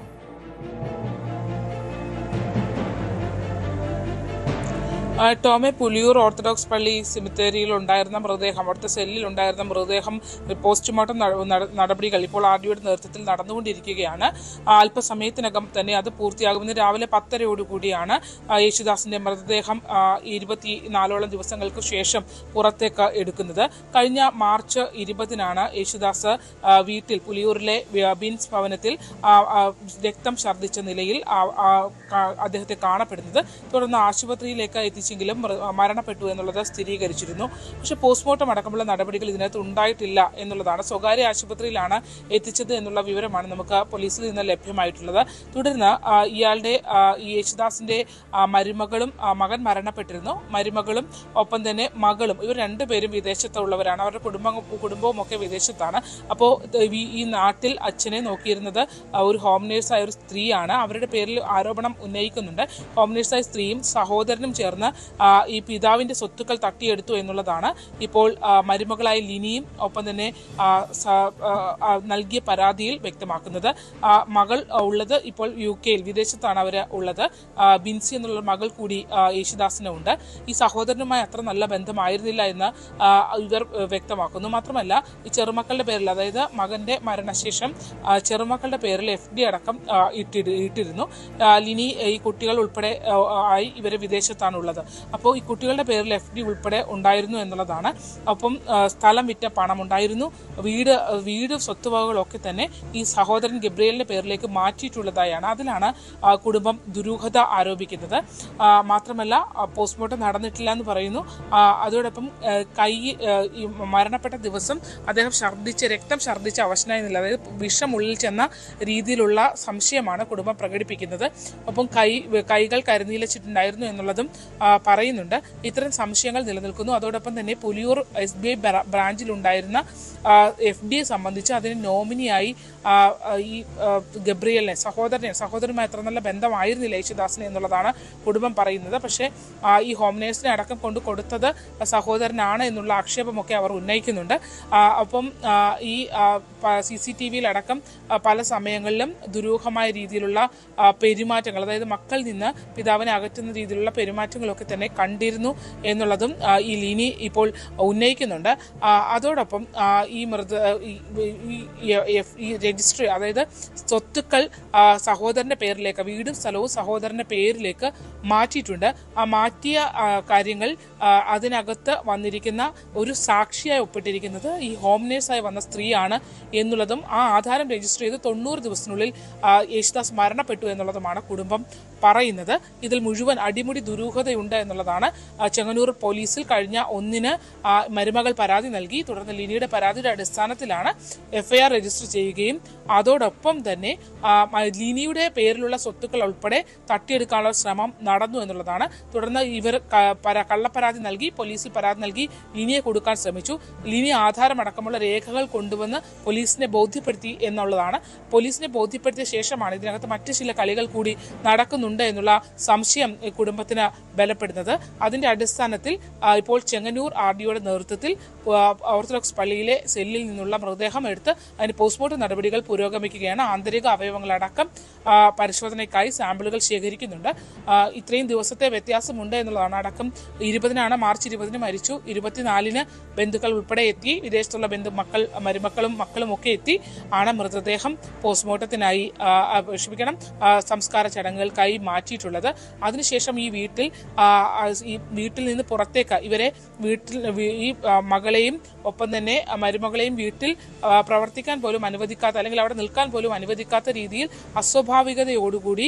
ടോമെ, പുലിയൂർ ഓർത്തഡോക്സ് പള്ളി സിമിത്തേരിയിൽ ഉണ്ടായിരുന്ന മൃതദേഹം, അവിടുത്തെ സെല്ലിൽ ഉണ്ടായിരുന്ന മൃതദേഹം പോസ്റ്റ്മോർട്ടം നടപടികൾ ഇപ്പോൾ ആർഡിഒയുടെ നേതൃത്വത്തിൽ നടന്നുകൊണ്ടിരിക്കുകയാണ്. അല്പസമയത്തിനകം തന്നെ അത് പൂർത്തിയാകുമെന്ന് രാവിലെ 10:30 യേശുദാസിന്റെ മൃതദേഹം 24ഓളം ദിവസങ്ങൾക്ക് ശേഷം പുറത്തേക്ക് എടുക്കുന്നത്. കഴിഞ്ഞ മാർച്ച് 20 യേശുദാസ് വീട്ടിൽ പുലിയൂരിലെ ബിൻസ് ഭവനത്തിൽ രക്തം ഛർദ്ദിച്ച നിലയിൽ അദ്ദേഹത്തെ കാണപ്പെടുന്നത്. തുടർന്ന് ആശുപത്രിയിലേക്ക് എത്തിച്ചെങ്കിലും മരണപ്പെട്ടു എന്നുള്ളത് സ്ഥിരീകരിച്ചിരുന്നു. പക്ഷേ പോസ്റ്റ്മോർട്ടം അടക്കമുള്ള നടപടികൾ ഇതിനകത്ത് ഉണ്ടായിട്ടില്ല എന്നുള്ളതാണ്. സ്വകാര്യ ആശുപത്രിയിലാണ് എത്തിച്ചത് എന്നുള്ള വിവരമാണ് നമുക്ക് പോലീസിൽ നിന്ന് ലഭ്യമായിട്ടുള്ളത്. തുടർന്ന് ഇയാളുടെ യേശുദാസിന്റെ മകൻ മരണപ്പെട്ടിരുന്നു. മരുമകളും ഒപ്പം തന്നെ മകളും, ഇവർ രണ്ടുപേരും വിദേശത്തുള്ളവരാണ്. അവരുടെ കുടുംബവും ഒക്കെ വിദേശത്താണ്. അപ്പോൾ ഈ നാട്ടിൽ അച്ഛനെ നോക്കിയിരുന്നത് ഒരു ഹോം നേഴ്സായ ഒരു സ്ത്രീയാണ്. അവരുടെ പേരിൽ ആരോപണം ഉന്നയിക്കുന്നുണ്ട്. ഹോം നേഴ്സായ സ്ത്രീയും സഹോദരനും ചേർന്ന് ഈ പിതാവിന്റെ സ്വത്തുക്കൾ തട്ടിയെടുത്തു എന്നുള്ളതാണ് ഇപ്പോൾ മരുമകളായ ലിനിയും ഒപ്പം തന്നെ നൽകിയ പരാതിയിൽ വ്യക്തമാക്കുന്നത്. മകൾ ഉള്ളത് ഇപ്പോൾ UK വിദേശത്താണ് അവർ ഉള്ളത്. ബിൻസി എന്നുള്ള മകൾ കൂടി യേശുദാസിനുണ്ട്. ഈ സഹോദരനുമായി അത്ര നല്ല ബന്ധമായിരുന്നില്ല എന്ന് ഇവർ വ്യക്തമാക്കുന്നു. മാത്രമല്ല ഈ ചെറുമക്കളുടെ പേരിൽ, അതായത് മകന്റെ മരണശേഷം ചെറുമക്കളുടെ പേരിൽ FD അടക്കം ഇട്ടിരുന്നു. ലിനി ഈ കുട്ടികൾ ഉൾപ്പെടെ ആയി ഇവരെ വിദേശത്താണ് ഉള്ളത്. അപ്പോൾ ഈ കുട്ടികളുടെ പേരിൽ FD ഉൾപ്പെടെ ഉണ്ടായിരുന്നു എന്നുള്ളതാണ്. അപ്പം സ്ഥലം വിറ്റ പണം ഉണ്ടായിരുന്നു. വീട് സ്വത്തുവകകളൊക്കെ തന്നെ ഈ സഹോദരൻ ഗബ്രിയലിന്റെ പേരിലേക്ക് മാറ്റിയിട്ടുള്ളതായാണ്. അതിലാണ് കുടുംബം ദുരൂഹത ആരോപിക്കുന്നത്. മാത്രമല്ല പോസ്റ്റ്മോർട്ടം നടന്നിട്ടില്ല എന്ന് പറയുന്നു. അതോടൊപ്പം ഈ മരണപ്പെട്ട ദിവസം അദ്ദേഹം രക്തം ഛർദ്ദിച്ച അവശനായ നില, അതായത് വിഷം ഉള്ളിൽ ചെന്ന രീതിയിലുള്ള സംശയമാണ് കുടുംബം പ്രകടിപ്പിക്കുന്നത്. ഒപ്പം കൈകൾ കരിനീലച്ചിട്ടുണ്ടായിരുന്നു എന്നുള്ളതും പറയുന്നുണ്ട്. ഇത്തരം സംശയങ്ങൾ നിലനിൽക്കുന്നു. അതോടൊപ്പം തന്നെ പുലിയൂർ SBI ബ്രാഞ്ചിലുണ്ടായിരുന്ന FD സംബന്ധിച്ച് അതിന് നോമിനിയായി ഈ ഗബ്രിയലിനെ, സഹോദരനുമായി അത്ര നല്ല ബന്ധമായിരുന്നില്ല യേശുദാസിനെ എന്നുള്ളതാണ് കുടുംബം പറയുന്നത്. പക്ഷേ ഈ ഹോം നേഴ്സിനെ അടക്കം കൊണ്ട് കൊടുത്തത് സഹോദരനാണ് എന്നുള്ള ആക്ഷേപമൊക്കെ അവർ ഉന്നയിക്കുന്നുണ്ട്. അപ്പം ഈ CCTVയിലടക്കം പല സമയങ്ങളിലും ദുരൂഹമായ രീതിയിലുള്ള പെരുമാറ്റങ്ങൾ, അതായത് മക്കളിൽ നിന്ന് പിതാവിനെ അകറ്റുന്ന രീതിയിലുള്ള പെരുമാറ്റങ്ങളൊക്കെ തന്നെ കണ്ടിരുന്നു എന്നുള്ളതും ഈ ലിനി ഇപ്പോൾ ഉന്നയിക്കുന്നുണ്ട്. അതോടൊപ്പം ഈ ഈ രജിസ്ട്രി, അതായത് സ്വത്തുക്കൾ സഹോദരന്റെ പേരിലേക്ക്, വീടും സ്ഥലവും സഹോദരന്റെ പേരിലേക്ക് മാറ്റിയിട്ടുണ്ട്. ആ മാറ്റിയ കാര്യങ്ങൾ അതിനകത്ത് വന്നിരിക്കുന്ന ഒരു സാക്ഷിയായി ഒപ്പിട്ടിരിക്കുന്നത് ഈ ഹോം നേഴ്സായി വന്ന സ്ത്രീയാണ് എന്നുള്ളതും ആ ആധാരം രജിസ്റ്റർ ചെയ്ത് 90 ദിവസത്തിനുള്ളിൽ യേശുദാസ് മരണപ്പെട്ടു എന്നുള്ളതുമാണ് കുടുംബം പറയുന്നത്. ഇതിൽ മുഴുവൻ അടിമുടി ദുരൂഹതയുണ്ട് എന്നുള്ളതാണ്. ചെങ്ങന്നൂർ പോലീസിൽ കഴിഞ്ഞ 1-ന് മരുമകൾ പരാതി നൽകി. തുടർന്ന് ലിനിയുടെ പരാതിയുടെ അടിസ്ഥാനത്തിലാണ് FIR രജിസ്റ്റർ ചെയ്യുകയും അതോടൊപ്പം തന്നെ ലിനിയുടെ പേരിലുള്ള സ്വത്തുക്കൾ ഉൾപ്പെടെ തട്ടിയെടുക്കാനുള്ള ശ്രമം നടന്നു എന്നുള്ളതാണ്. തുടർന്ന് ഇവർ കള്ളപ്പരാതി നൽകി, പോലീസിൽ പരാതി നൽകി ലിനിയെ കൊടുക്കാൻ ശ്രമിച്ചു. ലിനി ആധാരമടക്കമുള്ള രേഖകൾ കൊണ്ടുവന്ന് പോലീസിനെ ബോധ്യപ്പെടുത്തി എന്നുള്ളതാണ്. പോലീസിനെ ബോധ്യപ്പെടുത്തിയ ശേഷമാണ് ഇതിനകത്ത് മറ്റു ചില കളികൾ കൂടി നടക്കുന്നുണ്ട് എന്നുള്ള സംശയം കുടുംബത്തിന് ബലപ്പെടുന്നത്. അതിന്റെ അടിസ്ഥാനത്തിൽ ഇപ്പോൾ ചെങ്ങന്നൂർ RDOയുടെ നേതൃത്വത്തിൽ ഓർത്തഡോക്സ് പള്ളിയിലെ സെല്ലിൽ നിന്നുള്ള മൃതദേഹം എടുത്ത് അതിന് പോസ്റ്റ്മോർട്ടം നടപടികൾ പുരോഗമിക്കുകയാണ്. ആന്തരിക അവയവങ്ങളടക്കം പരിശോധനയ്ക്കായി സാമ്പിളുകൾ ശേഖരിക്കുന്നുണ്ട്. ഇത്രയും ദിവസത്തെ വ്യത്യാസമുണ്ട് എന്നുള്ളതാണ്. അടക്കം 20-നാണ്, മാർച്ച് 20-ന് മരിച്ചു. 24-ന് ബന്ധുക്കൾ ഉൾപ്പെടെ എത്തി, വിദേശത്തുള്ള മരുമക്കളും ഒക്കെ എത്തി ആണ് മൃതദേഹം പോസ്റ്റ്മോർട്ടത്തിനായി സംസ്കാര ചടങ്ങുകൾക്കായി മാറ്റിയിട്ടുള്ളത്. അതിനുശേഷം ഈ വീട്ടിൽ നിന്ന് പുറത്തേക്ക് ഇവരെ ഈ മകളെയും ഒപ്പം തന്നെ മരുമകളെയും വീട്ടിൽ പ്രവർത്തിക്കാൻ പോലും അനുവദിക്കാത്ത, അല്ലെങ്കിൽ അവിടെ നിൽക്കാൻ പോലും അനുവദിക്കാത്ത രീതിയിൽ അസ്വാഭാവികതയോടുകൂടി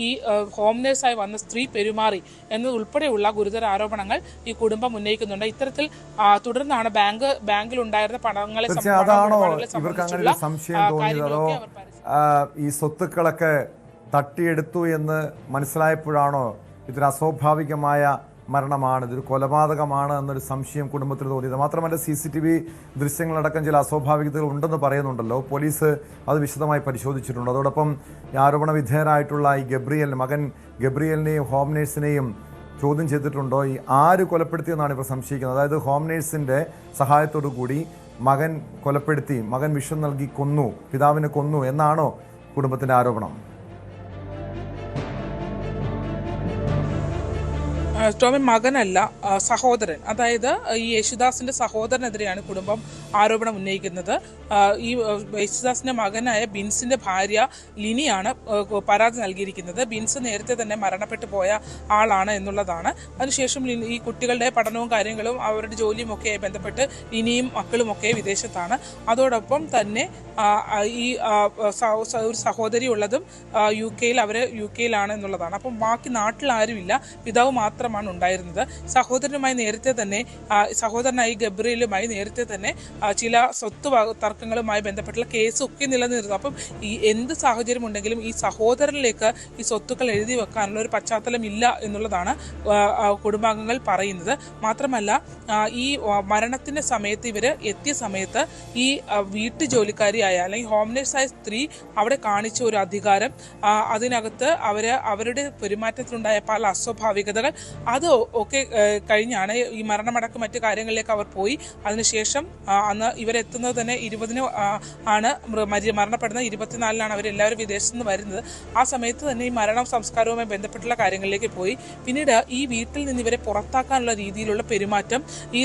ഈ ഹോം നേഴ്സായി വന്ന സ്ത്രീ പെരുമാറി എന്നതുൾപ്പെടെയുള്ള ഗുരുതര ആരോപണങ്ങൾ ഈ കുടുംബം ഉന്നയിക്കുന്നുണ്ട്. ഇത്തരത്തിൽ തുടർന്നാണ് ബാങ്കിലുണ്ടായിരുന്ന പണങ്ങളെ ഈ സ്വത്തുക്കളൊക്കെ തട്ടിയെടുത്തു എന്ന് മനസ്സിലായപ്പോഴാണോ ഇതൊരു അസ്വാഭാവികമായ മരണമാണ്, ഇതൊരു കൊലപാതകമാണ് എന്നൊരു സംശയം കുടുംബത്തിന് തോന്നിയത്? മാത്രമല്ല CCTV ദൃശ്യങ്ങളടക്കം ചില അസ്വാഭാവികതകൾ ഉണ്ടെന്ന് പറയുന്നുണ്ടല്ലോ. പോലീസ് അത് വിശദമായി പരിശോധിച്ചിട്ടുണ്ട്. അതോടൊപ്പം ആരോപണ വിധേയരായിട്ടുള്ള ഈ മകൻ ഗബ്രിയലിനെയും ഹോം നേഴ്സിനെയും ചോദ്യം ചെയ്തിട്ടുണ്ടോ? ഈ ആര് കൊലപ്പെടുത്തിയെന്നാണ് ഇപ്പോൾ സംശയിക്കുന്നത്. അതായത് ഹോം നേഴ്സിൻ്റെ സഹായത്തോടു കൂടി മകൻ കൊലപ്പെടുത്തി, മകൻ വിഷം നൽകി കൊന്നു, പിതാവിനെ കൊന്നു എന്നാണോ കുടുംബത്തിൻ്റെ ആരോപണം? ടോമി മകനല്ല, സഹോദരൻ. അതായത് ഈ യേശുദാസിന്റെ സഹോദരനെതിരെയാണ് കുടുംബം ആരോപണം ഉന്നയിക്കുന്നത്. ഈ യേശുദാസിന്റെ മകനായ ബിൻസിന്റെ ഭാര്യ ലിനിയാണ് പരാതി നൽകിയിരിക്കുന്നത്. ബിൻസ് നേരത്തെ തന്നെ മരണപ്പെട്ടു പോയ ആളാണ് എന്നുള്ളതാണ്. അതിനുശേഷം ഈ കുട്ടികളുടെ പഠനവും കാര്യങ്ങളും അവരുടെ ജോലിയും ഒക്കെ ബന്ധപ്പെട്ട് ലിനിയും മക്കളും ഒക്കെ വിദേശത്താണ്. അതോടൊപ്പം തന്നെ ഈ ഒരു സഹോദരി ഉള്ളതും യുകെയിലാണ് എന്നുള്ളതാണ്. അപ്പം ബാക്കി നാട്ടിൽ ആരുമില്ല, പിതാവ് മാത്രമാണ് ഉണ്ടായിരുന്നത്. സഹോദരനായി ഗബ്രിയലുമായി നേരത്തെ തന്നെ ചില സ്വത്ത് തർക്കങ്ങളുമായി ബന്ധപ്പെട്ടുള്ള കേസൊക്കെ നിലനിന്നിരുന്നു. അപ്പം ഈ എന്ത് സാഹചര്യം ഉണ്ടെങ്കിലും ഈ സഹോദരനിലേക്ക് ഈ സ്വത്തുക്കൾ എഴുതി വെക്കാനുള്ള ഒരു പശ്ചാത്തലം ഇല്ല എന്നുള്ളതാണ് കുടുംബാംഗങ്ങൾ പറയുന്നത്. മാത്രമല്ല ഈ മരണത്തിന്റെ സമയത്ത് ഇവര് എത്തിയ സമയത്ത് ഈ വീട്ടു ജോലിക്കാരിയായ അല്ലെങ്കിൽ ഹോം നേഴ്സായ സ്ത്രീ അവിടെ കാണിച്ച ഒരു അധികാരം, അതിനകത്ത് അവരുടെ പെരുമാറ്റത്തിലുണ്ടായ പല അസ്വാഭാവികതകൾ, അത് ഒക്കെ കഴിഞ്ഞാണ് ഈ മരണമടക്കം മറ്റു കാര്യങ്ങളിലേക്ക് അവർ പോയി. അതിനുശേഷം അന്ന് ഇവരെത്തുന്നത് തന്നെ 20-ന് ആണ് മരണപ്പെടുന്നത്. 24-ലാണ് അവരെല്ലാവരും വിദേശത്ത് നിന്ന് വരുന്നത്. ആ സമയത്ത് തന്നെ ഈ മരണം സംസ്കാരവുമായി ബന്ധപ്പെട്ടുള്ള കാര്യങ്ങളിലേക്ക് പോയി. പിന്നീട് ഈ വീട്ടിൽ നിന്ന് ഇവരെ പുറത്താക്കാനുള്ള രീതിയിലുള്ള പെരുമാറ്റം ഈ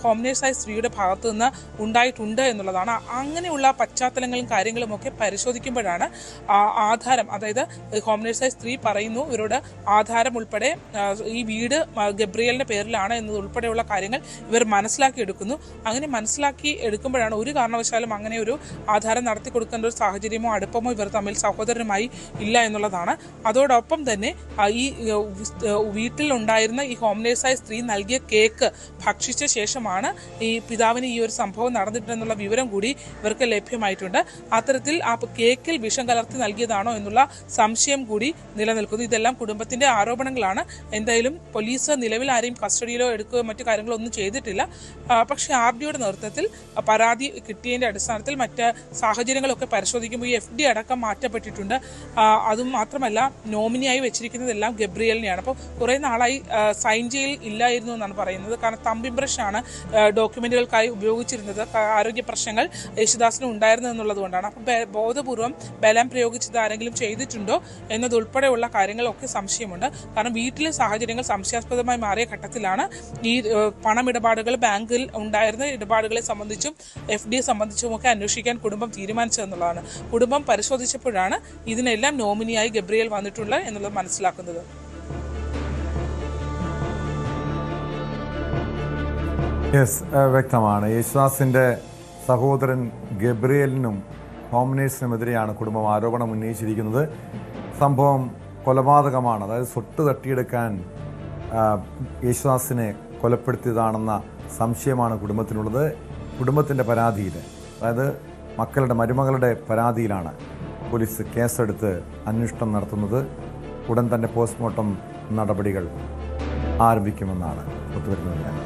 ഹോം നേഴ്സായ സ്ത്രീയുടെ ഭാഗത്തു നിന്ന് ഉണ്ടായിട്ടുണ്ട് എന്നുള്ളതാണ്. അങ്ങനെയുള്ള പശ്ചാത്തലങ്ങളും കാര്യങ്ങളും ഒക്കെ പരിശോധിക്കുമ്പോഴാണ് ആധാരം, അതായത് ഹോം നേഴ്സായ സ്ത്രീ പറയുന്നു ഇവരോട് ആധാരം ഉൾപ്പെടെ ഈ വീട് ഗബ്രിയലിന്റെ പേരിലാണ് എന്നതുൾപ്പെടെയുള്ള കാര്യങ്ങൾ ഇവർ മനസ്സിലാക്കിയെടുക്കുന്നു. അങ്ങനെ മനസ്സിലാക്കി എടുക്കുമ്പോഴാണ് ഒരു കാരണവശാലും അങ്ങനെ ഒരു ആധാരം നടത്തി കൊടുക്കേണ്ട ഒരു സാഹചര്യമോ അടുപ്പമോ ഇവർ തമ്മിൽ സഹോദരനുമായി ഇല്ല എന്നുള്ളതാണ്. അതോടൊപ്പം തന്നെ ഈ വീട്ടിലുണ്ടായിരുന്ന ഈ ഹോം നേഴ്സായ സ്ത്രീ നൽകിയ കേക്ക് ഭക്ഷിച്ച ശേഷമാണ് ഈ പിതാവിന് ഈ ഒരു സംഭവം നടന്നിട്ടുണ്ടെന്നുള്ള വിവരം കൂടി ഇവർക്ക് ലഭ്യമായിട്ടുണ്ട്. അത്തരത്തിൽ ആ കേക്കിൽ വിഷം കലർത്തി നൽകിയതാണോ എന്നുള്ള സംശയം കൂടി നിലനിൽക്കുന്നു. ഇതെല്ലാം കുടുംബത്തിന്റെ ആരോപണങ്ങളാണ്. എന്തായാലും പോലീസ് നിലവിൽ ആരെയും കസ്റ്റഡിയിലോ എടുക്കുകയോ മറ്റു കാര്യങ്ങളോ ഒന്നും ചെയ്തിട്ടില്ല. പക്ഷേ RDOയുടെ നേതൃത്വത്തിൽ പരാതി കിട്ടിയതിൻ്റെ അടിസ്ഥാനത്തിൽ മറ്റ് സാഹചര്യങ്ങളൊക്കെ പരിശോധിക്കുമ്പോൾ ഈ FD അടക്കം മാറ്റപ്പെട്ടിട്ടുണ്ട്. അതും മാത്രമല്ല നോമിനിയായി വെച്ചിരിക്കുന്നതെല്ലാം ഗബ്രിയലിനെയാണ്. അപ്പോൾ കുറേ നാളായി സൈൻ ചെയ്യൽ ഇല്ലായിരുന്നു എന്നാണ് പറയുന്നത്. കാരണം തമ്പ് ഇംപ്രഷനാണ് ഡോക്യുമെന്റുകൾക്കായി ഉപയോഗിച്ചിരുന്നത്. ആരോഗ്യ പ്രശ്നങ്ങൾ യേശുദാസിന് ഉണ്ടായിരുന്നു എന്നുള്ളത് കൊണ്ടാണ്. അപ്പം ബോധപൂർവം ബലം പ്രയോഗിച്ചത് ആരെങ്കിലും ചെയ്തിട്ടുണ്ടോ എന്നതുൾപ്പെടെയുള്ള കാര്യങ്ങളൊക്കെ സംശയമുണ്ട്. കാരണം വീട്ടിലെ സാഹചര്യങ്ങൾ സംശയാസ്പദമായി മാറിയ ഘട്ടത്തിലാണ് ഈ പണമിടപാടുകൾ, ബാങ്കിൽ ഉണ്ടായിരുന്ന ഇടപാടുകളെ സംബന്ധിച്ചും FD സംബന്ധിച്ചുമൊക്കെ അന്വേഷിക്കാൻ കുടുംബം തീരുമാനിച്ചതെന്നുള്ളതാണ്. കുടുംബം പരിശോധിച്ചപ്പോഴാണ് ഇതിനെല്ലാം നോമിനിയായി ഗബ്രിയേൽ വന്നിട്ടുള്ളത് എന്നുള്ളത് മനസ്സിലാക്കുന്നത്. വ്യക്തമാണ്. യേശുദാസിന്റെ സഹോദരൻ ഗബ്രിയേലിനും ഹോംനേഴ്സിനുമെതിരെയാണ് കുടുംബം ആരോപണം ഉന്നയിച്ചിരിക്കുന്നത്. സംഭവം കൊലപാതകമാണ്, അതായത് സ്വത്ത് തട്ടിയെടുക്കാൻ യേശുദാസിനെ കൊലപ്പെടുത്തിയതാണെന്ന സംശയമാണ് കുടുംബത്തിനുള്ളത്. കുടുംബത്തിൻ്റെ പരാതിയിൽ, അതായത് മരുമകളുടെ പരാതിയിലാണ് പോലീസ് കേസെടുത്ത് അന്വേഷണം നടത്തുന്നത്. ഉടൻ തന്നെ പോസ്റ്റ്മോർട്ടം നടപടികൾ ആരംഭിക്കുമെന്നാണ് പുറത്തുവരുന്നത്.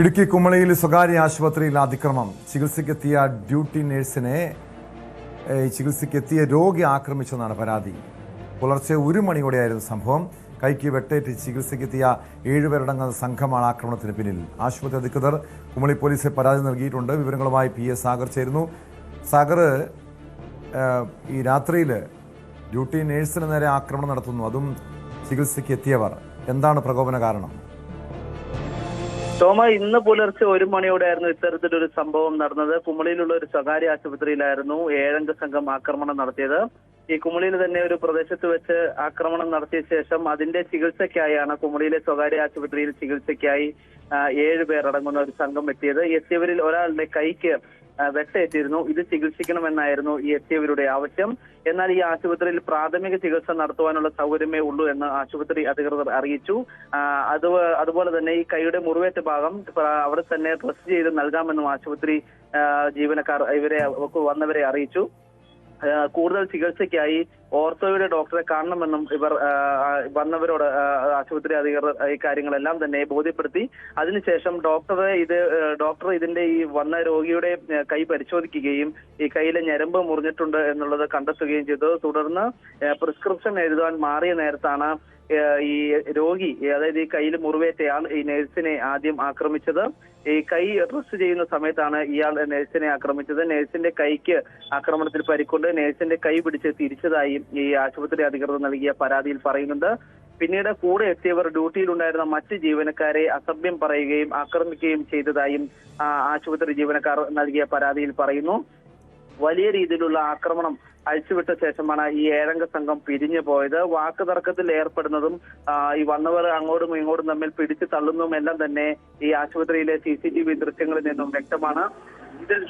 ഇടുക്കി കുമളിയിൽ സ്വകാര്യ ആശുപത്രിയിൽ അതിക്രമം. ചികിത്സയ്ക്കെത്തിയ ഡ്യൂട്ടി നഴ്സിനെ ചികിത്സയ്ക്കെത്തിയ രോഗി ആക്രമിച്ചെന്നാണ് പരാതി. പുലർച്ചെ 1 മണിയോടെയായിരുന്നു സംഭവം. കൈക്ക് വെട്ടേറ്റ് ചികിത്സയ്ക്കെത്തിയ 7 പേരടങ്ങുന്ന സംഘമാണ് ആക്രമണത്തിന് പിന്നിൽ. ആശുപത്രി അധികൃതർ കുമളി പോലീസിൽ പരാതി നൽകിയിട്ടുണ്ട്. വിവരങ്ങളുമായി PS സാഗർ ചേരുന്നു. സാഗർ, ഈ രാത്രിയിൽ ഡ്യൂട്ടി നഴ്സിന് നേരെ ആക്രമണം നടത്തുന്നു, അതും ചികിത്സയ്ക്ക് എത്തിയവർ. എന്താണ് പ്രകോപന കാരണം? ഇന്ന് പുലർച്ചെ 1 മണിയോടെയായിരുന്നു ഇത്തരത്തിലൊരു സംഭവം നടന്നത്. കുമളിയിലുള്ള ഒരു സ്വകാര്യ ആശുപത്രിയിലായിരുന്നു 7 അംഗ സംഘം ആക്രമണം നടത്തിയത്. ഈ കുമളിയിൽ തന്നെ ഒരു പ്രദേശത്ത് വെച്ച് ആക്രമണം നടത്തിയ ശേഷം അതിന്റെ ചികിത്സയ്ക്കായാണ് കുമളിയിലെ സ്വകാര്യ ആശുപത്രിയിൽ ചികിത്സയ്ക്കായി 7 പേർ അടങ്ങുന്ന ഒരു സംഘം എത്തിയത്. എത്തിയവരിൽ ഒരാളുടെ കൈക്ക് വെട്ടേറ്റിരുന്നു. ഇത് ചികിത്സിക്കണമെന്നായിരുന്നു ഈ എത്തിയവരുടെ ആവശ്യം. എന്നാൽ ഈ ആശുപത്രിയിൽ പ്രാഥമിക ചികിത്സ നടത്തുവാനുള്ള സൗകര്യമേ ഉള്ളൂ എന്ന് ആശുപത്രി അധികൃതർ അറിയിച്ചു. അതുപോലെ തന്നെ ഈ കൈയുടെ മുറിവേറ്റ ഭാഗം അവിടെ തന്നെ ഡ്രസ് ചെയ്ത് നൽകാമെന്നും ആശുപത്രി ജീവനക്കാർ വന്നവരെ അറിയിച്ചു. കൂടുതൽ ചികിത്സയ്ക്കായി ഓർത്തോയുടെ ഡോക്ടറെ കാണണമെന്നും ഇവർ വന്നവരോട് ആശുപത്രി അധികൃതർ ഈ കാര്യങ്ങളെല്ലാം തന്നെ ബോധ്യപ്പെടുത്തി. അതിനുശേഷം ഡോക്ടർ ഇതിന്റെ ഈ വന്ന രോഗിയുടെ കൈ പരിശോധിക്കുകയും ഈ കൈയിലെ ഞരമ്പ് മുറിഞ്ഞിട്ടുണ്ട് എന്നുള്ളത് കണ്ടെത്തുകയും ചെയ്തു. തുടർന്ന് പ്രിസ്ക്രിപ്ഷൻ എഴുതാൻ മാറിയ നേരത്താണ് ഈ രോഗി, അതായത് ഈ കയ്യിൽ മുറിവേറ്റയാൾ ഈ നഴ്സിനെ ആദ്യം ആക്രമിച്ചത്. ഈ കൈ ഡ്രസ് ചെയ്യുന്ന സമയത്താണ് ഇയാൾ നഴ്സിനെ ആക്രമിച്ചത്. നഴ്സിന്റെ കൈക്ക് ആക്രമണത്തിൽ പരിക്കൊണ്ട് നഴ്സിന്റെ കൈ പിടിച്ച് തിരിച്ചതായും ഈ ആശുപത്രി അധികൃതർ നൽകിയ പരാതിയിൽ പറയുന്നുണ്ട്. പിന്നീട് കൂടെ എത്തിയവർ ഡ്യൂട്ടിയിലുണ്ടായിരുന്ന മറ്റ് ജീവനക്കാരെ അസഭ്യം പറയുകയും ആക്രമിക്കുകയും ചെയ്തതായും ആശുപത്രി ജീവനക്കാർ നൽകിയ പരാതിയിൽ പറയുന്നു. വലിയ രീതിയിലുള്ള ആക്രമണം അഴിച്ചുവിട്ട ശേഷമാണ് ഈ 7 അംഗ സംഘം പിരിഞ്ഞു പോയത്. വാക്ക് തർക്കത്തിൽ ഏർപ്പെടുന്നതും ഈ വന്നവർ അങ്ങോട്ടും ഇങ്ങോട്ടും തമ്മിൽ പിടിച്ചു തള്ളുന്നതും എല്ലാം തന്നെ ഈ ആശുപത്രിയിലെ CCTV ദൃശ്യങ്ങളിൽ നിന്നും വ്യക്തമാണ്. ഇതിൽ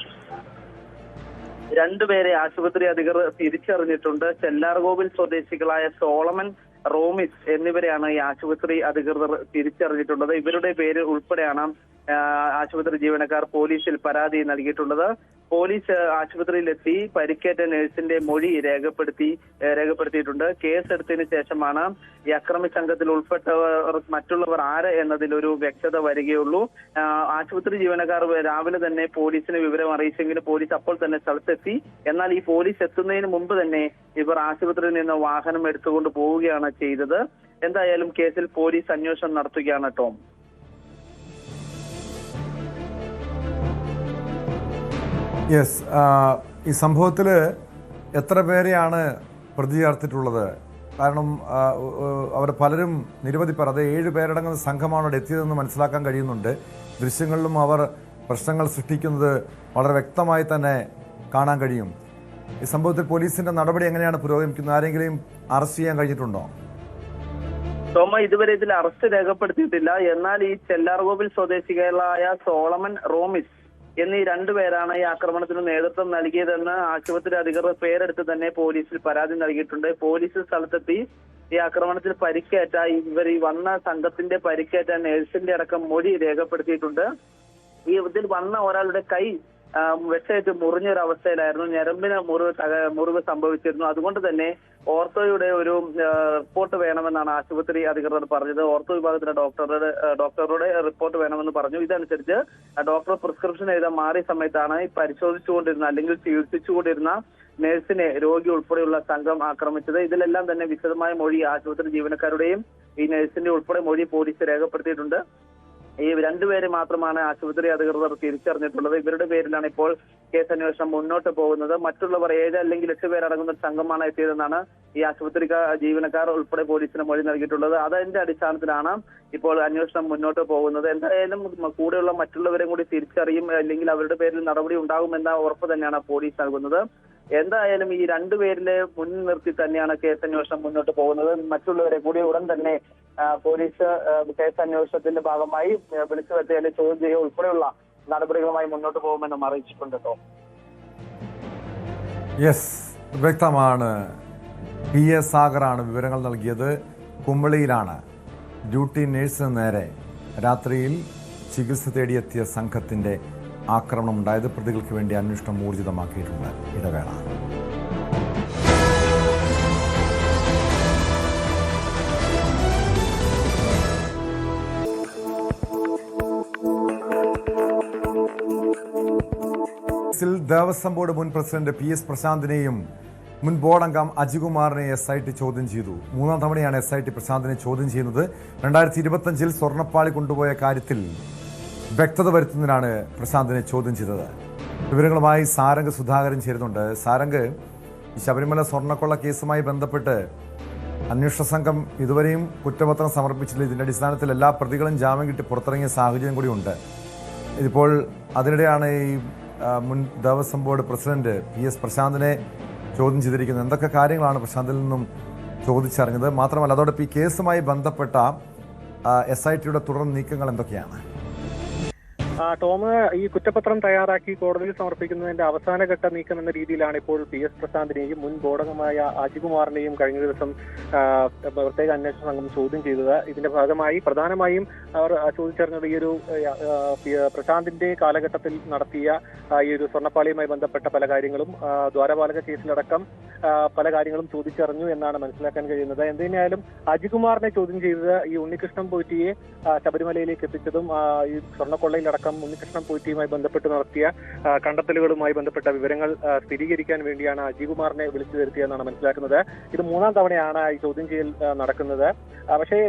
2 പേരെ ആശുപത്രി അധികൃതർ തിരിച്ചറിഞ്ഞിട്ടുണ്ട്. ചെല്ലാർകോവിൽ സ്വദേശികളായ സോളമൻ, റോമിസ് എന്നിവരെയാണ് ഈ ആശുപത്രി അധികൃതർ തിരിച്ചറിഞ്ഞിട്ടുള്ളത്. ഇവരുടെ പേര് ഉൾപ്പെടെയാണ് ആശുപത്രി ജീവനക്കാർ പോലീസിൽ പരാതി നൽകിയിട്ടുള്ളത്. പോലീസ് ആശുപത്രിയിലെത്തി പരിക്കേറ്റ നഴ്സിന്റെ മൊഴി രേഖപ്പെടുത്തിയിട്ടുണ്ട്. കേസെടുത്തതിന് ശേഷമാണ് ഈ അക്രമി സംഘത്തിൽ ഉൾപ്പെട്ടവർ മറ്റുള്ളവർ ആര് എന്നതിലൊരു വ്യക്തത വരികയുള്ളൂ. ആശുപത്രി ജീവനക്കാർ രാവിലെ തന്നെ പോലീസിന് വിവരം അറിയിച്ചെങ്കിലും പോലീസ് അപ്പോൾ തന്നെ സ്ഥലത്തെത്തി. എന്നാൽ ഈ പോലീസ് എത്തുന്നതിന് മുമ്പ് തന്നെ ഇവർ ആശുപത്രിയിൽ നിന്ന് വാഹനം എടുത്തുകൊണ്ട് പോവുകയാണ് ചെയ്തത്. എന്തായാലും കേസിൽ പോലീസ് അന്വേഷണം നടത്തുകയാണ്. ടോം, ഈ സംഭവത്തിൽ എത്ര പേരെയാണ് പ്രതി ചേർത്തിട്ടുള്ളത്? കാരണം അവർ പലരും നിരവധി പേർ, അത് 7 പേരടങ്ങുന്ന സംഘമാണ് അവിടെ എത്തിയതെന്ന് മനസ്സിലാക്കാൻ കഴിയുന്നുണ്ട്. ദൃശ്യങ്ങളിലും അവർ പ്രശ്നങ്ങൾ സൃഷ്ടിക്കുന്നത് വളരെ വ്യക്തമായി തന്നെ കാണാൻ കഴിയും. ഈ സംഭവത്തിൽ പോലീസിന്റെ നടപടി എങ്ങനെയാണ് പുരോഗമിക്കുന്നത്? ആരെങ്കിലും അറസ്റ്റ് ചെയ്യാൻ കഴിഞ്ഞിട്ടുണ്ടോ? ഇതുവരെ ഇതിൽ അറസ്റ്റ് രേഖപ്പെടുത്തിയിട്ടില്ല. എന്നാൽ ഈ ചെല്ലാർകോവിൽ സ്വദേശികളായ സോളമൻ, റോമിസ് എന്നീ 2 പേരാണ് ഈ ആക്രമണത്തിന് നേതൃത്വം നൽകിയതെന്ന് ആശുപത്രി അധികൃതർ പേരെടുത്ത് തന്നെ പോലീസിൽ പരാതി നൽകിയിട്ടുണ്ട്. പോലീസ് സ്ഥലത്തെത്തി ഈ ആക്രമണത്തിൽ പരിക്കേറ്റ ഈ വന്ന സംഘത്തിന്റെ പരിക്കേറ്റ നഴ്സിന്റെ അടക്കം മൊഴി രേഖപ്പെടുത്തിയിട്ടുണ്ട്. ഇതിൽ വന്ന ഒരാളുടെ കൈ വെട്ടേറ്റ് മുറിഞ്ഞൊരവസ്ഥയിലായിരുന്നു. ഞരമ്പിന് മുറിവ് സംഭവിച്ചിരുന്നു. അതുകൊണ്ട് തന്നെ ഓർത്തോയുടെ ഒരു റിപ്പോർട്ട് വേണമെന്നാണ് ആശുപത്രി അധികൃതർ പറഞ്ഞത്. ഓർത്തോ വിഭാഗത്തിലെ ഡോക്ടറുടെ റിപ്പോർട്ട് വേണമെന്ന് പറഞ്ഞു. ഇതനുസരിച്ച് ഡോക്ടർ പ്രിസ്ക്രിപ്ഷൻ എഴുതാൻ മാറിയ സമയത്താണ് പരിശോധിച്ചുകൊണ്ടിരുന്ന അല്ലെങ്കിൽ ചികിത്സിച്ചുകൊണ്ടിരുന്ന നഴ്സിനെ രോഗി ഉൾപ്പെടെയുള്ള സംഘം ആക്രമിച്ചത്. ഇതിലെല്ലാം തന്നെ വിശദമായ മൊഴി ആശുപത്രി ജീവനക്കാരുടെയും ഈ നഴ്സിന്റെ ഉൾപ്പെടെ മൊഴി പോലീസ് രേഖപ്പെടുത്തിയിട്ടുണ്ട്. ഈ രണ്ടുപേരെ മാത്രമാണ് ആശുപത്രി അധികൃതർ തിരിച്ചറിഞ്ഞിട്ടുള്ളത്. ഇവരുടെ പേരിലാണ് ഇപ്പോൾ കേസ് അന്വേഷണം മുന്നോട്ട് പോകുന്നത്. മറ്റുള്ളവർ 7 അല്ലെങ്കിൽ 8 പേരടങ്ങുന്ന സംഘമാണ് എത്തിയതെന്നാണ് ഈ ആശുപത്രി ജീവനക്കാർ ഉൾപ്പെടെ പോലീസിന് മൊഴി നൽകിയിട്ടുള്ളത്. അതിന്റെ അടിസ്ഥാനത്തിലാണ് ഇപ്പോൾ അന്വേഷണം മുന്നോട്ട് പോകുന്നത്. എന്തായാലും കൂടെയുള്ള മറ്റുള്ളവരെ കൂടി തിരിച്ചറിയും, അല്ലെങ്കിൽ അവരുടെ പേരിൽ നടപടി ഉണ്ടാകുമെന്ന ഉറപ്പ് തന്നെയാണ് പോലീസ് നൽകുന്നത്. എന്തായാലും ഈ രണ്ടുപേരിലെ മുൻനിർത്തി തന്നെയാണ് കേസ് അന്വേഷണം മുന്നോട്ട് പോകുന്നത്. മറ്റുള്ളവരെ കൂടി ഉടൻ തന്നെ പോലീസ് കേസ് അന്വേഷണത്തിന്റെ ഭാഗമായി വിളിച്ചു വരുത്തിയാൽ ചോദ്യം ചെയ്യുക ഉൾപ്പെടെയുള്ള നടപടികളുമായി മുന്നോട്ട് പോകുമെന്നും അറിയിച്ചിട്ടുണ്ട്. യെസ്, വ്യക്തമാണ്. PS സാഗറാണ് വിവരങ്ങൾ നൽകിയത്. കുമ്പളിയിലാണ് ഡ്യൂട്ടി നഴ്സിന് നേരെ രാത്രിയിൽ ചികിത്സ തേടിയെത്തിയ സംഘത്തിന്റെ ആക്രമണമുണ്ടായത്. പ്രതികൾക്ക് വേണ്ടി അന്വേഷണം ഊർജിതമാക്കിയിട്ടുണ്ട്. ഇടവേള. ദേവസ്വം ബോർഡ് മുൻ പ്രസിഡന്റ് PS പ്രശാന്തിനെയും മുൻ ബോർഡ് അംഗം അജികുമാറിനെ SIT ചോദ്യം ചെയ്തു. 3-ാം തവണയാണ് SIT പ്രശാന്തിനെ ചോദ്യം ചെയ്യുന്നത്. 2025-ൽ സ്വർണ്ണപ്പാളി കൊണ്ടുപോയ കാര്യത്തിൽ വ്യക്തത വരുത്തുന്നതിനാണ് പ്രശാന്തിനെ ചോദ്യം ചെയ്തത്. വിവരങ്ങളുമായി സാരംഗ് സുധാകരൻ ചേരുന്നുണ്ട്. സാരംഗ്, ഈ ശബരിമല സ്വർണ്ണക്കൊള്ള കേസുമായി ബന്ധപ്പെട്ട് അന്വേഷണ സംഘം ഇതുവരെയും കുറ്റപത്രം സമർപ്പിച്ചില്ല. ഇതിന്റെ അടിസ്ഥാനത്തിൽ എല്ലാ പ്രതികളും ജാമ്യം കിട്ടി പുറത്തിറങ്ങിയ സാഹചര്യം കൂടിയുണ്ട്. ഇതിപ്പോൾ അതിനിടെയാണ് ഈ മുൻ ദേവസ്വം ബോർഡ് പ്രസിഡന്റ് PS പ്രശാന്തിനെ ചോദ്യം ചെയ്തിരിക്കുന്നത്. എന്തൊക്കെ കാര്യങ്ങളാണ് പ്രശാന്തിൽ നിന്നും ചോദിച്ചറിഞ്ഞത്? മാത്രമല്ല, അതോടൊപ്പം ഈ കേസുമായി ബന്ധപ്പെട്ട SITയുടെ തുടർ നീക്കങ്ങൾ എന്തൊക്കെയാണ്? ടോം, ഈ കുറ്റപത്രം തയ്യാറാക്കി കോടതിയിൽ സമർപ്പിക്കുന്നതിന്റെ അവസാനഘട്ട നീക്കം എന്ന രീതിയിലാണ് ഇപ്പോൾ PS പ്രശാന്തിനെയും മുൻ ബോർഡംഗമായ അജികുമാറിനെയും കഴിഞ്ഞ ദിവസം പ്രത്യേക അന്വേഷണ സംഘം ചോദ്യം ചെയ്തത്. ഇതിന്റെ ഭാഗമായി പ്രധാനമായും അവർ ചോദിച്ചറിഞ്ഞത് ഈ ഒരു പ്രശാന്തിന്റെ കാലഘട്ടത്തിൽ നടത്തിയ ഈ ഒരു സ്വർണ്ണപ്പാളിയുമായി ബന്ധപ്പെട്ട പല കാര്യങ്ങളും, ദ്വാരപാലക കേസിലടക്കം പല കാര്യങ്ങളും ചോദിച്ചറിഞ്ഞു എന്നാണ് മനസ്സിലാക്കാൻ കഴിയുന്നത്. എന്തിനായാലും അജികുമാറിനെ ചോദ്യം ചെയ്തത് ഈ ഉണ്ണികൃഷ്ണൻ പോറ്റിയെ ശബരിമലയിലേക്ക് എത്തിച്ചതും ഈ സ്വർണ്ണക്കൊള്ളയിലടക്കം ഉണ്ണികൃഷ്ണൻ പോറ്റിയുമായി ബന്ധപ്പെട്ട് നടത്തിയ കണ്ടെത്തലുകളുമായി ബന്ധപ്പെട്ട വിവരങ്ങൾ സ്ഥിരീകരിക്കാൻ വേണ്ടിയാണ് അജികുമാറിനെ വിളിച്ചു വരുത്തിയെന്നാണ് മനസ്സിലാക്കുന്നത്. ഇത് 3-ാം തവണയാണ് ഈ ചോദ്യം ചെയ്യൽ നടക്കുന്നത്. പക്ഷേ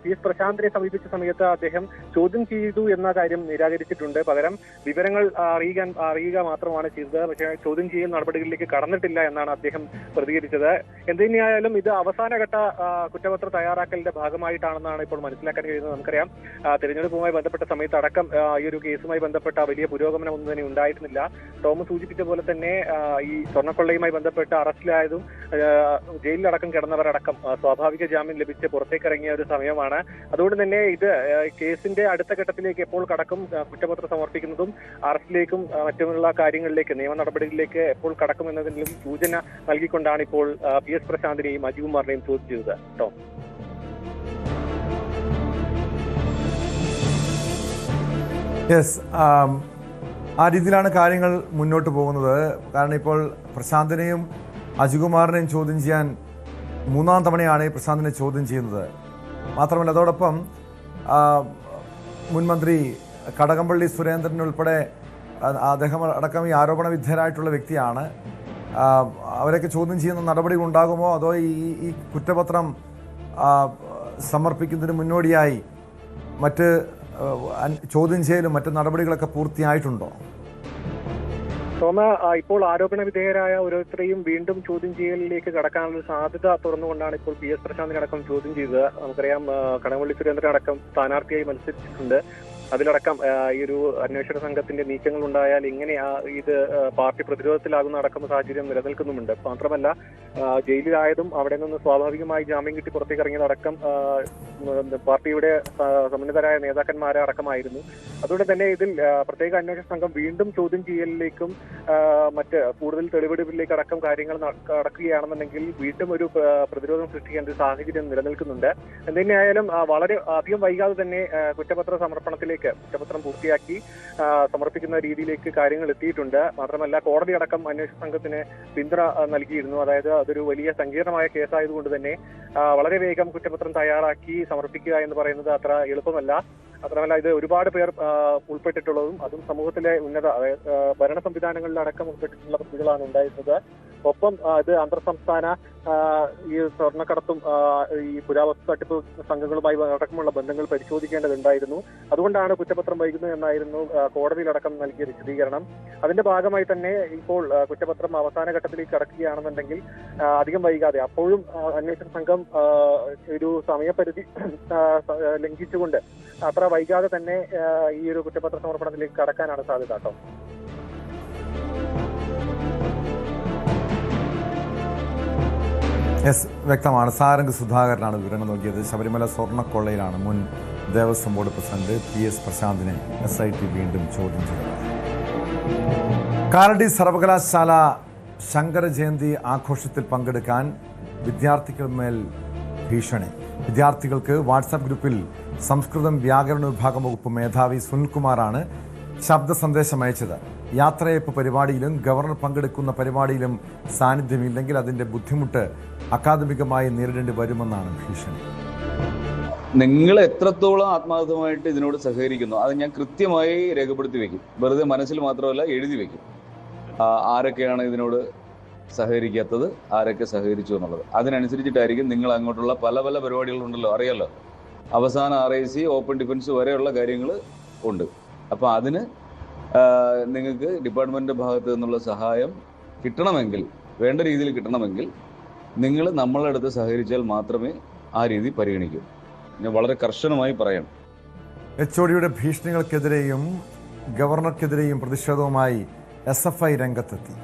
PS പ്രശാന്തിനെ സമീപിച്ച സമയത്ത് അദ്ദേഹം ചോദ്യം ചെയ്തു എന്ന കാര്യം നിരാകരിച്ചിട്ടുണ്ട്. പകരം വിവരങ്ങൾ അറിയുക മാത്രമാണ് ചെയ്തത്. പക്ഷേ ചോദ്യം ചെയ്യൽ നടപടികളിലേക്ക് കടന്നിട്ടില്ല എന്നാണ് അദ്ദേഹം പ്രതികരിച്ചത്. എന്തുതന്നെയായാലും ഇത് അവസാനഘട്ട കുറ്റപത്ര തയ്യാറാക്കലിന്റെ ഭാഗമായിട്ടാണെന്നാണ് ഇപ്പോൾ മനസ്സിലാക്കാൻ കഴിയുന്നത്. നമുക്കറിയാം, തെരഞ്ഞെടുപ്പുമായി ബന്ധപ്പെട്ട സമയത്ത് അടക്കം ഈ ഒരു കേസുമായി ബന്ധപ്പെട്ട വലിയ പുരോഗമനം ഒന്നും തന്നെ ഉണ്ടായിരുന്നില്ല. ടോം സൂചിപ്പിച്ച പോലെ തന്നെ ഈ സ്വർണ്ണക്കൊള്ളയുമായി ബന്ധപ്പെട്ട് അറസ്റ്റിലായതും ജയിലിലടക്കം കിടന്നവരടക്കം സ്വാഭാവിക ജാമ്യം ലഭിച്ച് പുറത്തേക്ക് ഇറങ്ങിയ ഒരു സമയമാണ്. അതുകൊണ്ട് തന്നെ ഇത് കേസിന്റെ അടുത്ത ഘട്ടത്തിലേക്ക് എപ്പോൾ കടക്കും, കുറ്റപത്രം സമർപ്പിക്കുന്നതും അറസ്റ്റിലേക്കും മറ്റുമുള്ള കാര്യങ്ങളിലേക്ക്, നിയമ നടപടികളിലേക്ക് എപ്പോൾ കടക്കും എന്നതിലും സൂചന നൽകിക്കൊണ്ടാണ് ഇപ്പോൾ PS പ്രശാന്തിനെയും അജികുമാറിനെയും ചോദ്യം ചെയ്തത്. ടോം, യെസ്, ആ രീതിയിലാണ് കാര്യങ്ങൾ മുന്നോട്ട് പോകുന്നത്. കാരണം ഇപ്പോൾ പ്രശാന്തിനെയും അജികുമാറിനെയും ചോദ്യം ചെയ്യാൻ 3-ാം തവണയാണ് പ്രശാന്തിനെ ചോദ്യം ചെയ്യുന്നത്. മാത്രമല്ല, അതോടൊപ്പം മുൻമന്ത്രി കടകംപള്ളി സുരേന്ദ്രൻ ഉൾപ്പെടെ അദ്ദേഹം അടക്കം ഈ ആരോപണ വിധേയരായിട്ടുള്ള വ്യക്തിയാണ്. അവരൊക്കെ ചോദ്യം ചെയ്യുന്ന നടപടികൾ ഉണ്ടാകുമോ, അതോ ഈ കുറ്റപത്രം സമർപ്പിക്കുന്നതിന് മുന്നോടിയായി മറ്റ് ചോദ്യം ചെയ്യലും മറ്റ് നടപടികളൊക്കെ പൂർത്തിയായിട്ടുണ്ടോ? ടോമ, ഇപ്പോൾ ആരോപണ വിധേയരായ ഓരോരുത്തരെയും വീണ്ടും ചോദ്യം ചെയ്യലിലേക്ക് കടക്കാനുള്ള സാധ്യത തുറന്നുകൊണ്ടാണ് ഇപ്പോൾ PS പ്രശാന്തിനടക്കം ചോദ്യം ചെയ്തത്. നമുക്കറിയാം, കടകംപള്ളി സുരേന്ദ്രൻ അടക്കം സ്ഥാനാർത്ഥിയായി മത്സരിച്ചിട്ടുണ്ട്. അതിലടക്കം ഈ ഒരു അന്വേഷണ സംഘത്തിന്റെ നീക്കങ്ങൾ ഉണ്ടായാൽ ഇങ്ങനെ ഇത് പാർട്ടി പ്രതിരോധത്തിലാകുന്ന അടക്കം സാഹചര്യം നിലനിൽക്കുന്നുമുണ്ട്. മാത്രമല്ല, ജയിലിലായതും അവിടെ നിന്ന് സ്വാഭാവികമായി ജാമ്യം കിട്ടി പുറത്തേക്ക് ഇറങ്ങിയതടക്കം പാർട്ടിയുടെ സമുന്നതരായ നേതാക്കന്മാരെ അടക്കമായിരുന്നു. അതുകൊണ്ട് തന്നെ ഇതിൽ പ്രത്യേക അന്വേഷണ സംഘം വീണ്ടും ചോദ്യം ചെയ്യലിലേക്കും മറ്റ് കൂടുതൽ തെളിവെടുപ്പിലേക്ക് അടക്കം കാര്യങ്ങൾ നടക്കുകയാണെന്നുണ്ടെങ്കിൽ വീണ്ടും ഒരു പ്രതിരോധം സൃഷ്ടിക്കേണ്ട ഒരു സാഹചര്യം നിലനിൽക്കുന്നുണ്ട്. എന്തുതന്നെയായാലും വളരെ അധികം വൈകാതെ തന്നെ കുറ്റപത്ര സമർപ്പണത്തിലേക്ക്, കുറ്റപത്രം പൂർത്തിയാക്കി സമർപ്പിക്കുന്ന രീതിയിലേക്ക് കാര്യങ്ങൾ എത്തിയിട്ടുണ്ട്. മാത്രമല്ല, കോടതി അടക്കം അന്വേഷണ സംഘത്തിന് പിന്തുണ നൽകിയിരുന്നു. അതായത് അതൊരു വലിയ സങ്കീർണമായ കേസായതുകൊണ്ട് തന്നെ വളരെ വേഗം കുറ്റപത്രം തയ്യാറാക്കി സമർപ്പിക്കുക എന്ന് പറയുന്നത് അത്ര എളുപ്പമല്ല. മാത്രമല്ല ഇത് ഒരുപാട് പേർ ഉൾപ്പെട്ടിട്ടുള്ളതും അതും സമൂഹത്തിലെ ഉന്നത ഭരണ സംവിധാനങ്ങളിലടക്കം ഉൾപ്പെട്ടിട്ടുള്ള പ്രതികളാണ് ഉണ്ടായിരുന്നത്. ഒപ്പം ഇത് അന്തർ സംസ്ഥാന ഈ സ്വർണ്ണക്കടത്തും ഈ പുരാവസ്തു തട്ടിപ്പ് സംഘങ്ങളുമായി അടക്കമുള്ള ബന്ധങ്ങൾ പരിശോധിക്കേണ്ടതുണ്ടായിരുന്നു. അതുകൊണ്ടാണ് കുറ്റപത്രം വൈകുന്നത് എന്നായിരുന്നു കോടതിയിലടക്കം നൽകിയ വിശദീകരണം. അതിന്റെ ഭാഗമായി തന്നെ ഇപ്പോൾ കുറ്റപത്രം അവസാന ഘട്ടത്തിലേക്ക് കടക്കുകയാണെന്നുണ്ടെങ്കിൽ അധികം വൈകാതെ അപ്പോഴും അന്വേഷണ സംഘം ഒരു സമയപരിധി ലംഘിച്ചുകൊണ്ട് അത്ര വൈകാതെ തന്നെ ഈ ഒരു കുറ്റപത്ര സമർപ്പണത്തിലേക്ക് കടക്കാനാണ് സാധ്യത കേട്ടോ. വ്യക്തമാണ്. സാരംഗ് സുധാകരനാണ് വിവരങ്ങൾ നൽകിയത്. ശബരിമല സ്വർണ്ണക്കൊള്ളയിലാണ് മുൻ Devaswom board president PS പ്രശാന്തിനെ SIT വീണ്ടും ചോദ്യം ചെയ്തത്. കാലടി സർവകലാശാല ശങ്കര ജയന്തി ആഘോഷത്തിൽ പങ്കെടുക്കാൻ വിദ്യാർത്ഥികൾമേൽ ഭീഷണി. വിദ്യാർത്ഥികൾക്ക് വാട്സാപ്പ് ഗ്രൂപ്പിൽ സംസ്കൃതം വ്യാകരണ വിഭാഗം വകുപ്പ് മേധാവി സുനിൽകുമാറാണ് ശബ്ദ സന്ദേശം അയച്ചത്. യാത്രയയപ്പ് പരിപാടിയിലും ഗവർണർ പങ്കെടുക്കുന്ന പരിപാടിയിലും സാന്നിധ്യമില്ലെങ്കിൽ അതിന്റെ ബുദ്ധിമുട്ട് അക്കാദമികമായി നേരിടേണ്ടി വരുമെന്നാണ് ഭീഷണി. നിങ്ങൾ എത്രത്തോളം ആത്മാർത്ഥമായിട്ട് ഇതിനോട് സഹകരിക്കുന്നു അത് ഞാൻ കൃത്യമായി രേഖപ്പെടുത്തി വെക്കും. വെറുതെ മനസ്സിൽ മാത്രമല്ല എഴുതി വെക്കും. ആരൊക്കെയാണ് ഇതിനോട് സഹകരിക്കാത്തത്, ആരൊക്കെ സഹകരിച്ചു എന്നുള്ളത്. അതിനനുസരിച്ചിട്ടായിരിക്കും നിങ്ങൾ അങ്ങോട്ടുള്ള പല പല പരിപാടികളുണ്ടല്ലോ, അറിയാലോ. അവസാന RIC ഓപ്പൺ ഡിഫൻസ് വരെയുള്ള കാര്യങ്ങൾ ഉണ്ട്. അപ്പോൾ അതിന് നിങ്ങൾക്ക് ഡിപ്പാർട്ട്മെൻറ്റിൻ്റെ ഭാഗത്തു നിന്നുള്ള സഹായം കിട്ടണമെങ്കിൽ, വേണ്ട രീതിയിൽ കിട്ടണമെങ്കിൽ നിങ്ങൾ നമ്മളുടെ അടുത്ത് സഹകരിച്ചാൽ മാത്രമേ ആ രീതി പരിഗണിക്കൂ. ഞാൻ വളരെ കർശനമായി പറയണം. HODയുടെ ഭീഷണികൾക്കെതിരെയും ഗവർണർക്കെതിരെയും പ്രതിഷേധവുമായി SFI രംഗത്തെത്തി.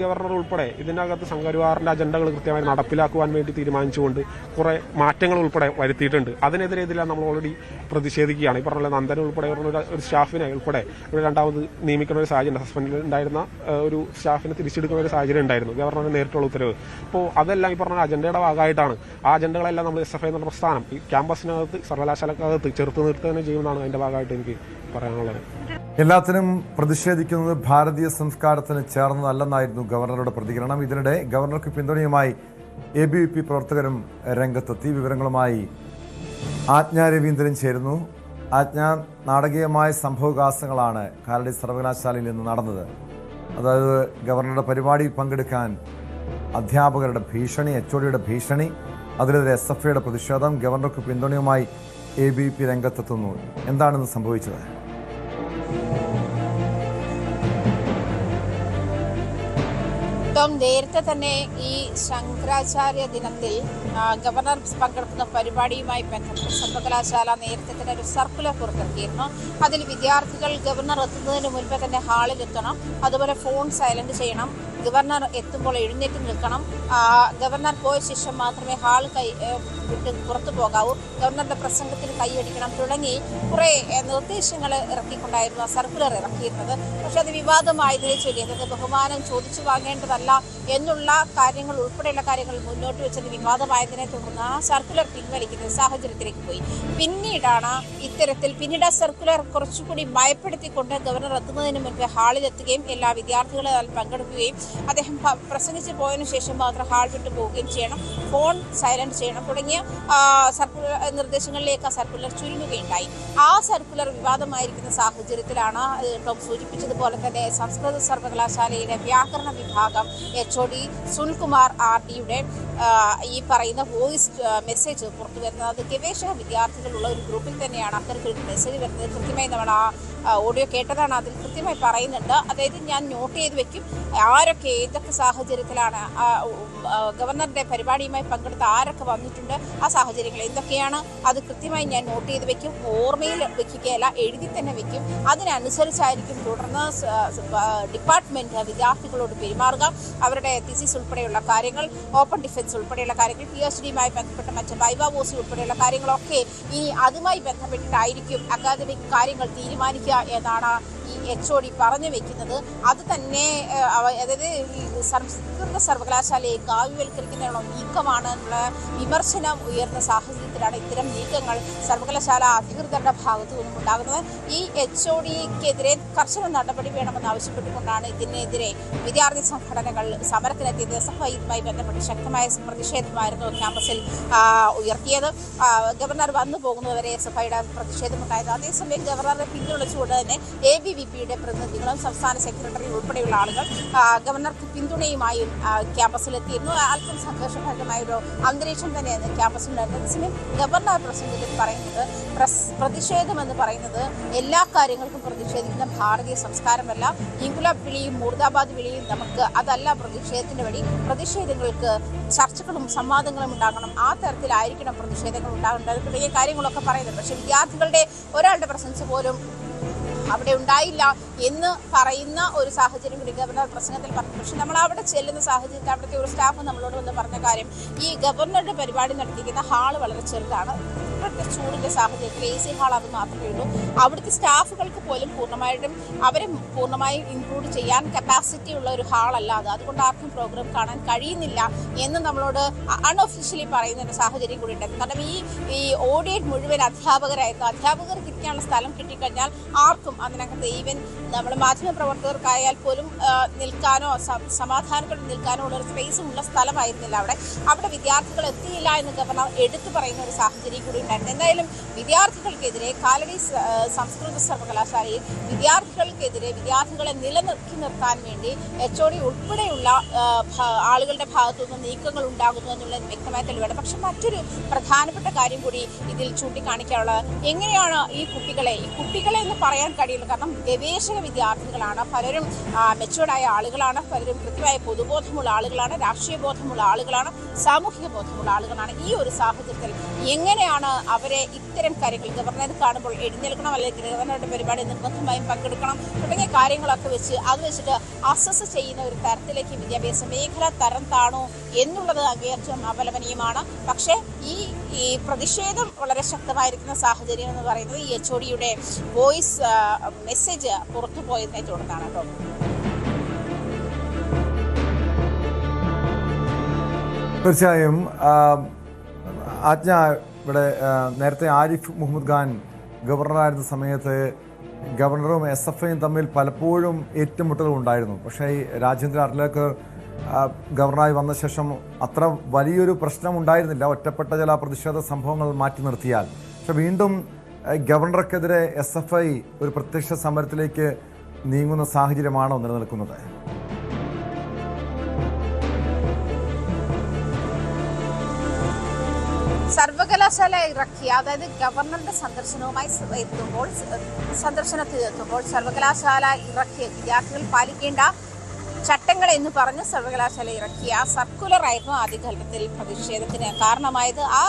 ഗവർണർ ഉൾപ്പെടെ ഇതിനകത്ത് സംഘപരിവാറിന്റെ അജണ്ടകൾ കൃത്യമായി നടപ്പിലാക്കുവാൻ വേണ്ടി തീരുമാനിച്ചുകൊണ്ട് കുറെ മാറ്റങ്ങൾ ഉൾപ്പെടെ വരുത്തിയിട്ടുണ്ട്. അതിനെതിരെ ഇതിലാണ് നമ്മൾ ഓൾറെഡി പ്രതിഷേധിക്കുകയാണ്. ഈ പറഞ്ഞ നന്ദൻ ഉൾപ്പെടെ ഒരു സ്റ്റാഫിനെ ഉൾപ്പെടെ ഇവിടെ രണ്ടാമത് നിയമിക്കുന്ന ഒരു സാഹചര്യം, സസ്പെൻഡിൽ ഉണ്ടായിരുന്ന ഒരു സ്റ്റാഫിനെ തിരിച്ചെടുക്കുന്ന ഒരു സാഹചര്യം ഉണ്ടായിരുന്നു, ഗവർണറിന് നേരിട്ടുള്ള ഉത്തരവ്. അപ്പോൾ അതെല്ലാം ഈ പറഞ്ഞ അജണ്ടയുടെ ഭാഗമായിട്ടാണ്. ആ അജണ്ടകളെല്ലാം നമ്മൾ SFI എന്ന പ്രസ്ഥാനം ഈ ക്യാമ്പസിനകത്ത് സർവകലാശാലക്കകത്ത് ചെറുത്ത് നിർത്തുക തന്നെ ചെയ്യുന്നതാണ് അതിന്റെ ഭാഗമായിട്ട് എനിക്ക് പറയാനുള്ളത്. എല്ലാത്തിനും പ്രതിഷേധിക്കുന്നത് ഭാരതീയ സംസ്കാരത്തിന് ചേർന്നതല്ലെന്നായിരുന്നു ഗവർണറുടെ പ്രതികരണം. ഇതിനിടെ ഗവർണർക്ക് പിന്തുണയുമായി ABVP പ്രവർത്തകരും രംഗത്തെത്തി. വിവരങ്ങളുമായി ആജ്ഞ രവീന്ദ്രൻ ചേരുന്നു. ആജ്ഞ, നാടകീയമായ സംഭവവികാസങ്ങളാണ് കാലടി സർവകലാശാലയിൽ നിന്ന് നടന്നത്. അതായത് ഗവർണറുടെ പരിപാടിയിൽ പങ്കെടുക്കാൻ അധ്യാപകരുടെ ഭീഷണി, HODയുടെ ഭീഷണി, അതിനെതിരെ SFIയുടെ പ്രതിഷേധം, ഗവർണർക്ക് പിന്തുണയുമായി ABVP രംഗത്തെത്തുന്നു. എന്താണെന്ന് സംഭവിച്ചത്? നേരത്തെ തന്നെ ഈ ശങ്കരാചാര്യ ദിനത്തിൽ ഗവർണർ പങ്കെടുക്കുന്ന പരിപാടിയുമായി ബന്ധപ്പെട്ട് സർവകലാശാല നേരത്തെ തന്നെ ഒരു സർക്കുലർ പുറത്തിറക്കിയിരുന്നു. അതിൽ വിദ്യാർത്ഥികൾ ഗവർണർ എത്തുന്നതിന് മുൻപേ തന്നെ ഹാളിലെത്തണം, അതുപോലെ ഫോൺ സൈലന്റ് ചെയ്യണം, ഗവർണർ എത്തുമ്പോൾ എഴുന്നേറ്റ് നിൽക്കണം, ഗവർണർ പോയ ശേഷം മാത്രമേ ഹാൾ വിട്ട് പുറത്തു പോകാവൂ, ഗവർണറുടെ പ്രസംഗത്തിന് കൈയടിക്കണം തുടങ്ങി കുറേ നിർദ്ദേശങ്ങൾ ഇറക്കിക്കൊണ്ടായിരുന്നു സർക്കുലർ ഇറക്കിയിരുന്നത്. പക്ഷെ അത് വിവാദമായതിനെ ചൊല്ലി അതായത് ബഹുമാനം ചോദിച്ചു വാങ്ങേണ്ടതല്ല എന്നുള്ള കാര്യങ്ങൾ ഉൾപ്പെടെയുള്ള കാര്യങ്ങൾ മുന്നോട്ട് വെച്ചത് വിവാദമായതിനെ തുടർന്ന് ആ സർക്കുലർ പിൻവലിക്കുന്ന സാഹചര്യത്തിലേക്ക് പോയി. പിന്നീടാണ് പിന്നീട് ആ സർക്കുലർ കുറച്ചുകൂടി ഭയപ്പെടുത്തിക്കൊണ്ട് ഗവർണർ എത്തുന്നതിന് മുൻപ് ഹാളിലെത്തുകയും എല്ലാ വിദ്യാർത്ഥികളും അതിൽ പങ്കെടുക്കുകയും അദ്ദേഹം പ്രസംഗിച്ച് പോയതിനു ശേഷം മാത്രം ഹാൾ വിട്ടു പോവുകയും ചെയ്യണം, ഫോൺ സൈലന്റ് ചെയ്യണം തുടങ്ങിയ സർക്കുലർ നിർദ്ദേശങ്ങളിലേക്ക് ആ സർക്കുലർ ചുരുങ്ങുകയുണ്ടായി. ആ സർക്കുലർ വിവാദമായിരിക്കുന്ന സാഹചര്യത്തിലാണ് ടോം സൂചിപ്പിച്ചതുപോലെ തന്നെ സംസ്കൃത സർവകലാശാലയുടെ വ്യാകരണ വിഭാഗം HOD സുനിൽകുമാർ RDയുടെ ഈ പറയുന്ന വോയിസ് മെസ്സേജ് പുറത്തു വരുന്നത്. അത് ഗവേഷക വിദ്യാർത്ഥികളുള്ള ഒരു ഗ്രൂപ്പിൽ തന്നെയാണ് അത്തരത്തിലൊരു മെസ്സേജ് വരുന്നത്. കൃത്യമായി നമ്മൾ ആ ഓഡിയോ കേട്ടതാണ്. അതിൽ കൃത്യമായി പറയുന്നുണ്ട്, അതായത് ഞാൻ നോട്ട് ചെയ്ത് വെക്കും ആരൊക്കെ ഏതൊക്കെ സാഹചര്യത്തിലാണ് ഗവർണറുടെ പരിപാടിയുമായി പങ്കെടുത്ത ആരൊക്കെ വന്നിട്ടുണ്ട്, ആ സാഹചര്യങ്ങൾ എന്തൊക്കെയാണ്, അത് കൃത്യമായി ഞാൻ നോട്ട് ചെയ്ത് വെക്കും, ഓർമ്മയിൽ വെക്കുകയല്ല എഴുതി തന്നെ വെക്കും. അതിനനുസരിച്ചായിരിക്കും തുടർന്ന് ഡിപ്പാർട്ട്മെന്റ് വിദ്യാർത്ഥികളോട് പെരുമാറുക. അവരുടെ തിസിസ് ഉൾപ്പെടെയുള്ള കാര്യങ്ങൾ, ഓപ്പൺ ഡിഫൻസ് ഉൾപ്പെടെയുള്ള കാര്യങ്ങൾ, PhDയുമായി ബന്ധപ്പെട്ട മറ്റ് വൈവാവോസി ഉൾപ്പെടെയുള്ള കാര്യങ്ങളൊക്കെ ഇനി അതുമായി ബന്ധപ്പെട്ടിട്ടായിരിക്കും അക്കാദമിക് കാര്യങ്ങൾ തീരുമാനിക്കുക എന്നാണ് ഈ HOD പറഞ്ഞു വെക്കുന്നത്. അത് തന്നെ അതായത് സംസ്കൃത സർവകലാശാലയെ കാവ്യവൽക്കരിക്കുന്ന നീക്കമാണ് എന്നുള്ള വിമർശനം ഉയർന്ന സാഹചര്യത്തിൽ പശ്ചാത്തലത്തിലാണ് ഇത്തരം നീക്കങ്ങൾ സർവകലാശാല അധികൃതരുടെ ഭാഗത്തു നിന്നും ഉണ്ടാകുന്നത്. ഈ HOD-ക്കെതിരെ കർശന നടപടി വേണമെന്ന് ആവശ്യപ്പെട്ടുകൊണ്ടാണ് ഇതിനെതിരെ വിദ്യാർത്ഥി സംഘടനകൾ സമരത്തിനെത്തിയത്. SFI-യുമായി ബന്ധപ്പെട്ട് ശക്തമായ പ്രതിഷേധമായിരുന്നു ക്യാമ്പസിൽ ഉയർത്തിയത്. ഗവർണർ വന്നു പോകുന്നതുവരെ SFI-യുടെ പ്രതിഷേധമുണ്ടായത്. അതേസമയം ഗവർണറെ പിന്തുണച്ചുകൊണ്ട് തന്നെ ABVP-യുടെ പ്രതിനിധികളും സംസ്ഥാന സെക്രട്ടറി ഉൾപ്പെടെയുള്ള ആളുകൾ ഗവർണർക്ക് പിന്തുണയുമായും ക്യാമ്പസിലെത്തിയിരുന്നു. അല്പം സംഘർഷഭരിതമായ ഒരു അന്തരീക്ഷം തന്നെയാണ് ക്യാമ്പസിലുണ്ടായിരുന്നത്. അതേസമയം ഗവർണർ പ്രസംഗത്തിൽ പറയുന്നത് പ്രതിഷേധം എന്ന് പറയുന്നത് എല്ലാ കാര്യങ്ങൾക്കും പ്രതിഷേധിക്കുന്ന ഭാരതീയ സംസ്കാരമല്ല. ഇൻകുലാബ് വിളിയും മുർദാബാദ് വിളിയും നമുക്ക് അതല്ല പ്രതിഷേധത്തിന്റെ വഴി. പ്രതിഷേധങ്ങൾക്ക് ചർച്ചകളും സംവാദങ്ങളും ഉണ്ടാകണം. ആ തരത്തിലായിരിക്കണം പ്രതിഷേധങ്ങൾ ഉണ്ടാകേണ്ടത് തുടങ്ങിയ കാര്യങ്ങളൊക്കെ പറയുന്നത്. പക്ഷെ വിദ്യാർത്ഥികളുടെ ഒരാളുടെ പ്രസൻസ് പോലും അവിടെ ഉണ്ടായില്ല എന്ന് പറയുന്ന ഒരു സാഹചര്യം കൂടി ഗവർണർ പ്രസംഗത്തിൽ പറഞ്ഞു. പക്ഷെ നമ്മൾ അവിടെ ചെല്ലുന്ന സാഹചര്യത്തിൽ അവിടുത്തെ ഒരു സ്റ്റാഫ് നമ്മളോട് വന്ന് പറഞ്ഞ കാര്യം, ഈ ഗവർണറുടെ പരിപാടി നടത്തിക്കുന്ന ഹാള് വളരെ ചെറുതാണ്. ഇപ്പോഴത്തെ ചൂടിന്റെ സാഹചര്യത്തിൽ AC ഹാൾ അത് മാത്രമേ ഉള്ളൂ. അവിടുത്തെ സ്റ്റാഫുകൾക്ക് പോലും അവരെ പൂർണ്ണമായും ഇൻക്ലൂഡ് ചെയ്യാൻ കപ്പാസിറ്റി ഉള്ള ഒരു ഹാളല്ല അത്. അതുകൊണ്ട് ആർക്കും പ്രോഗ്രാം കാണാൻ കഴിയുന്നില്ല എന്ന് നമ്മളോട് അൺഒഫീഷ്യലി പറയുന്ന ഒരു സാഹചര്യം കൂടി ഉണ്ടായിരുന്നു. കാരണം ഈ ഓഡിയേറ്റ് മുഴുവൻ അധ്യാപകരായിരുന്നു. അധ്യാപകർക്ക് ഇരിക്കാനുള്ള സ്ഥലം കിട്ടിക്കഴിഞ്ഞാൽ ആർക്കും അതിനകത്ത് ഈവൻ നമ്മൾ മാധ്യമപ്രവർത്തകർക്കായാൽ പോലും നിൽക്കാനോ സമാധാനത്തോടെ നിൽക്കാനോ ഉള്ള ഒരു സ്പേസും ഉള്ള സ്ഥലമായിരുന്നില്ല അവിടെ വിദ്യാർത്ഥികൾ എത്തിയില്ല എന്ന് ഗവർണർ എടുത്തു പറയുന്ന ഒരു സാഹചര്യം കൂടി ഉണ്ടായിരുന്നു. എന്തായാലും വിദ്യാർത്ഥികൾക്കെതിരെ കാലടി സംസ്കൃത സർവകലാശാലയിൽ വിദ്യാർത്ഥികളെ നിലനിർത്തി നിർത്താൻ വേണ്ടി HOD ഉൾപ്പെടെയുള്ള ആളുകളുടെ ഭാഗത്തുനിന്ന് നീക്കങ്ങൾ ഉണ്ടാകുന്നു എന്നുള്ളത് വ്യക്തമായ തെളിവാണ്. പക്ഷെ മറ്റൊരു പ്രധാനപ്പെട്ട കാര്യം കൂടി ഇതിൽ ചൂണ്ടിക്കാണിക്കാനുള്ളത്, എങ്ങനെയാണ് ഈ കുട്ടികളെ എന്ന് പറയാൻ കഴിയുള്ളൂ. കാരണം ഗവേഷക വിദ്യാർത്ഥികളാണ് പലരും, മെച്ചുവേർഡായ ആളുകളാണ് പലരും, കൃത്യമായ പൊതുബോധമുള്ള ആളുകളാണ്, രാഷ്ട്രീയ ബോധമുള്ള ആളുകളാണ്, സാമൂഹിക ബോധമുള്ള ആളുകളാണ്. ഈ ഒരു സാഹചര്യത്തിൽ എങ്ങനെയാണ് അവരെ ഇത്തരം കാര്യങ്ങൾ ഗവർണർ കാണുമ്പോൾ എഴുന്നേൽക്കണം, അല്ലെങ്കിൽ ഗവർണറുടെ പരിപാടി നിർബന്ധമായും പങ്കെടുക്കണം തുടങ്ങിയ കാര്യങ്ങളൊക്കെ വെച്ചിട്ട് അസസ് ചെയ്യുന്ന ഒരു തരത്തിലേക്ക് വിദ്യാഭ്യാസ മേഖല തരം താണോ എന്നുള്ളത് അങ്ങേയറ്റം അപലപനീയമാണ്. പക്ഷേ ഈ പ്രതിഷേധം വളരെ ശക്തമായിരിക്കുന്ന സാഹചര്യം എന്ന് പറയുന്നത് ഈ HOD-യുടെ വോയിസ് മെസ്സേജ് പുറത്തു പോയതിനെ തുടർന്നാണ് കേട്ടോ. തീർച്ചയായും ആജ്ഞ ഇവിടെ നേരത്തെ ആരിഫ് മുഹമ്മദ് ഖാൻ ഗവർണറായിരുന്ന സമയത്ത് ഗവർണറും SFI-യും തമ്മിൽ പലപ്പോഴും ഏറ്റുമുട്ടലുകൾ ഉണ്ടായിരുന്നു. പക്ഷേ ഈ രാജേന്ദ്ര അർലേക്കർ ഗവർണറായി വന്ന ശേഷം അത്ര വലിയൊരു പ്രശ്നം ഉണ്ടായിരുന്നില്ല, ഒറ്റപ്പെട്ട ചില പ്രതിഷേധ സംഭവങ്ങൾ മാറ്റി നിർത്തിയാൽ. പക്ഷെ വീണ്ടും ഗവർണർക്കെതിരെ SFI ഒരു പ്രത്യക്ഷ സമരത്തിലേക്ക് നീങ്ങുന്ന സാഹചര്യമാണോ നിലനിൽക്കുന്നത്? സർവകലാശാല ഇറക്കിയ, അതായത് ഗവർണറുടെ സന്ദർശനത്തിലെത്തുമ്പോൾ സർവകലാശാല ഇറക്കിയ വിദ്യാർത്ഥികൾ പാലിക്കേണ്ട ചട്ടങ്ങൾ എന്ന് പറഞ്ഞ് സർവകലാശാല ഇറക്കിയ സർക്കുലർ ആയിരുന്നു ആദ്യഘട്ടത്തിൽ പ്രതിഷേധത്തിന് കാരണമായത്. ആ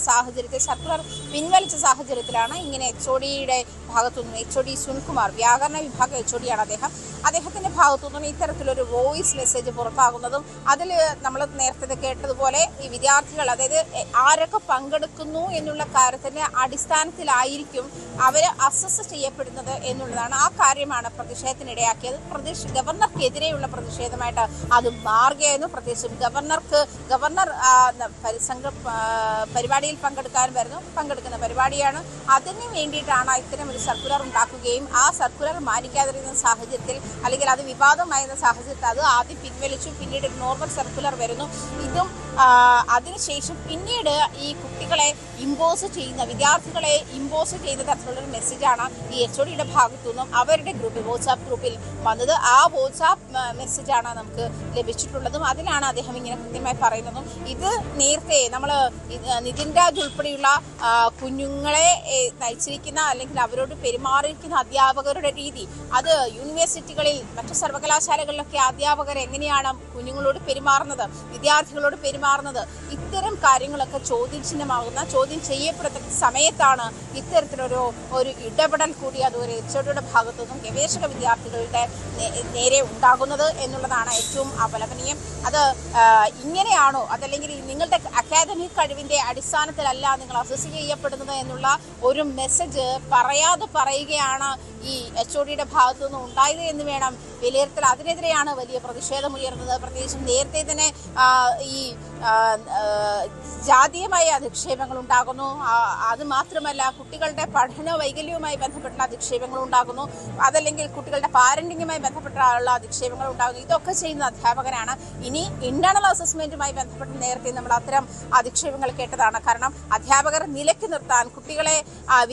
സാഹചര്യത്തിൽ സർക്കുലർ പിൻവലിച്ച സാഹചര്യത്തിലാണ് ഇങ്ങനെ HOD-യുടെ ഭാഗത്തുനിന്ന്, HOD സുനിൽകുമാർ, വ്യാകരണ വിഭാഗ HOD-യാണ് അദ്ദേഹത്തിന്റെ ഭാഗത്തുനിന്നും ഇത്തരത്തിലൊരു വോയിസ് മെസ്സേജ് പുറത്താകുന്നതും അതിൽ നമ്മൾ നേരത്തെ കേട്ടതുപോലെ ഈ വിദ്യാർത്ഥികൾ, അതായത് ആരൊക്കെ പങ്കെടുക്കുന്നു എന്നുള്ള കാര്യത്തിന്റെ അടിസ്ഥാനത്തിലായിരിക്കും അവർ അസസ് ചെയ്യപ്പെടുന്നത് എന്നുള്ളതാണ്. ആ കാര്യമാണ് പ്രതിഷേധത്തിനിടയാക്കിയത്. ഗവർണർക്കെതിരെയുള്ള പ്രതിഷേധമായിട്ട് അത് മാറുകയായിരുന്നു. പ്രത്യേകിച്ചും ഗവർണർ പരിപാടിയിൽ പങ്കെടുക്കുന്ന പരിപാടിയാണ്. അതിന് വേണ്ടിയിട്ടാണ് ഇത്തരം ഒരു സർക്കുലർ ഉണ്ടാക്കുകയും ആ സർക്കുലർ മാനിക്കാതിരുന്ന സാഹചര്യത്തിൽ, അല്ലെങ്കിൽ അത് വിവാദമായിരുന്ന സാഹചര്യത്തിൽ അത് ആദ്യം പിൻവലിച്ചു. പിന്നീട് ഒരു നോർമൽ സർക്കുലർ വരുന്നു. ഇതും അതിനുശേഷം പിന്നീട് ഈ കുട്ടികളെ വിദ്യാർത്ഥികളെ ഇമ്പോസ് ചെയ്യുന്ന തരത്തിലുള്ളൊരു മെസ്സേജാണ് ഈ HOD-യുടെ ഭാഗത്തു നിന്നും അവരുടെ വാട്സാപ്പ് ഗ്രൂപ്പിൽ വന്നത്. ആ വാട്സാപ്പ് മെസ്സേജാണ് നമുക്ക് ലഭിച്ചിട്ടുള്ളതും. അതിലാണ് അദ്ദേഹം ഇങ്ങനെ കൃത്യമായി പറയുന്നതും. ഇത് നേരത്തെ നമ്മൾ നിതിൻ രാജ് ഉൾപ്പെടെയുള്ള കുഞ്ഞുങ്ങളെ നയിച്ചിരിക്കുന്ന, അല്ലെങ്കിൽ അവരോട് പെരുമാറിയിരിക്കുന്ന അധ്യാപകരുടെ രീതി, അത് യൂണിവേഴ്സിറ്റികളിൽ, മറ്റു സർവകലാശാലകളിലൊക്കെ അധ്യാപകർ എങ്ങനെയാണ് കുഞ്ഞുങ്ങളോട് പെരുമാറുന്നത്, വിദ്യാർത്ഥികളോട് പെരുമാറുന്നത്, ഇത്തരം കാര്യങ്ങളൊക്കെ ചോദ്യം ചെയ്യപ്പെടുന്ന സമയത്താണ് ഇത്തരത്തിലൊരു ഇടപെടൽ കൂടി അതുപോലെ HOD-യുടെ ഭാഗത്തുനിന്നും ഗവേഷക വിദ്യാർത്ഥികളുടെ നേരെ ഉണ്ടാകുന്നത് എന്നുള്ളതാണ് ഏറ്റവും അപലപനീയം. അത് ഇങ്ങനെയാണോ, അതല്ലെങ്കിൽ നിങ്ങളുടെ അക്കാദമിക് കഴിവിന്റെ അടിസ്ഥാനത്തിലല്ല നിങ്ങൾ അസസ് ചെയ്യപ്പെടുന്നത് എന്നുള്ള ഒരു മെസ്സേജ് പറയാതെ പറയുകയാണ് ഈ HODയുടെ ഭാഗത്തു നിന്നും ഉണ്ടായത് എന്ന് വേണം വിലയിരുത്തൽ. അതിനെതിരെയാണ് വലിയ പ്രതിഷേധമുയർന്നത്. പ്രത്യേകിച്ചും നേരത്തെ തന്നെ ഈ ജാതീയമായ അധിക്ഷേപങ്ങൾ ഉണ്ടാകുന്നു. അത് മാത്രമല്ല, കുട്ടികളുടെ പഠന വൈകല്യവുമായി ബന്ധപ്പെട്ടുള്ള അധിക്ഷേപങ്ങൾ ഉണ്ടാകുന്നു. അതല്ലെങ്കിൽ കുട്ടികളുടെ പാരന്റിങ്ങുമായി ബന്ധപ്പെട്ടുള്ള അധിക്ഷേപങ്ങൾ ഉണ്ടാകുന്നു. ഇതൊക്കെ ചെയ്യുന്ന അധ്യാപകരാണ്. ഇനി ഇന്റേണൽ അസസ്മെന്റുമായി ബന്ധപ്പെട്ട് നേരത്തെ നമ്മൾ അത്തരം അധിക്ഷേപങ്ങൾ കേട്ടതാണ്. കാരണം അധ്യാപകർ നിലയ്ക്ക് നിർത്താൻ, കുട്ടികളെ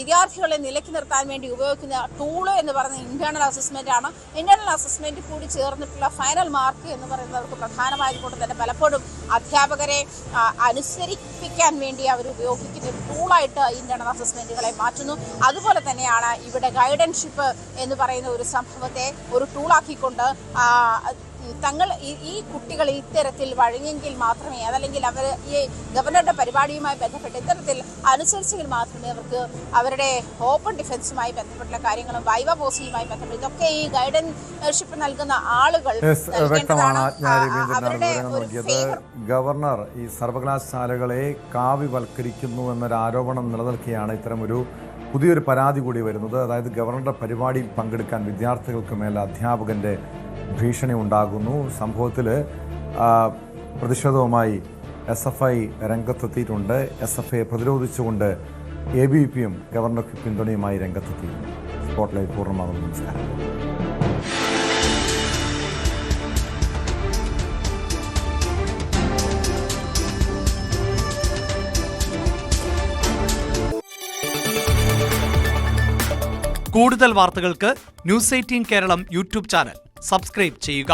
വിദ്യാർത്ഥികളെ നിലയ്ക്ക് നിർത്താൻ വേണ്ടി ഉപയോഗിക്കുന്ന ടൂള് എന്ന് പറയുന്നത് ഇന്റേണൽ അസസ്മെന്റ് ആണ്. ഇന്റേണൽ അസസ്മെന്റ് കൂടി ചേർന്നിട്ടുള്ള ഫൈനൽ മാർക്ക് എന്ന് പറയുന്നവർക്ക് പ്രധാനമായതുകൊണ്ട് തന്നെ പലപ്പോഴും അധ്യാപകരെ അനുസരിപ്പിക്കാൻ വേണ്ടി അവർ ഉപയോഗിക്കുന്ന ഒരു ടൂളായിട്ട് ഇന്റേണൽ അസസ്മെന്റുകളെ മാറ്റുന്നു. അതുപോലെ തന്നെയാണ് ഇവിടെ ഗൈഡൻഷിപ്പ് എന്ന് പറയുന്ന ഒരു സംഭവത്തെ ഒരു ടൂളാക്കിക്കൊണ്ട് തങ്ങൾ ഈ കുട്ടികൾ ഇത്തരത്തിൽ വഴങ്ങിയെങ്കിൽ മാത്രമേ, അതല്ലെങ്കിൽ അവർ ഈ ഗവർണറുടെ പരിപാടിയുമായി ബന്ധപ്പെട്ട് ഇത്തരത്തിൽ അനുസരിച്ചെങ്കിൽ മാത്രമേ അവർക്ക് അവരുടെ ഓപ്പൺ ഡിഫൻസുമായി ബന്ധപ്പെട്ടുള്ള കാര്യങ്ങളും വൈവ പോസ്റ്റിയുമായി ബന്ധപ്പെട്ട് ഇതൊക്കെ ഈ ഗൈഡൻഷിപ്പ് നൽകുന്ന ആളുകൾ ഗവർണർ ഈ സർവകലാശാലകളെ കാവ്യവൽക്കരിക്കുന്നു എന്നൊരു ആരോപണം നിലനിൽക്കുകയാണ് ഇത്തരമൊരു പുതിയൊരു പരാതി കൂടി വരുന്നത്. അതായത് ഗവർണറുടെ പരിപാടിയിൽ പങ്കെടുക്കാൻ വിദ്യാർത്ഥികൾക്ക് മേൽ അധ്യാപകന്റെ ഭീഷണി ഉണ്ടാകുന്നു. സംഭവത്തിൽ പ്രതിഷേധവുമായി SFI രംഗത്തെത്തിയിട്ടുണ്ട്. SFIയെ പ്രതിരോധിച്ചുകൊണ്ട് ABVPയും ഗവർണർക്ക് പിന്തുണയുമായി രംഗത്തെത്തിയിരുന്നു. സ്പോട്ട്ലൈറ്റ് പൂർണ്ണമാകുന്നു. നമസ്കാരം. കൂടുതൽ വാർത്തകൾക്ക് News 18 Keralam YouTube channel subscribe ചെയ്യുക.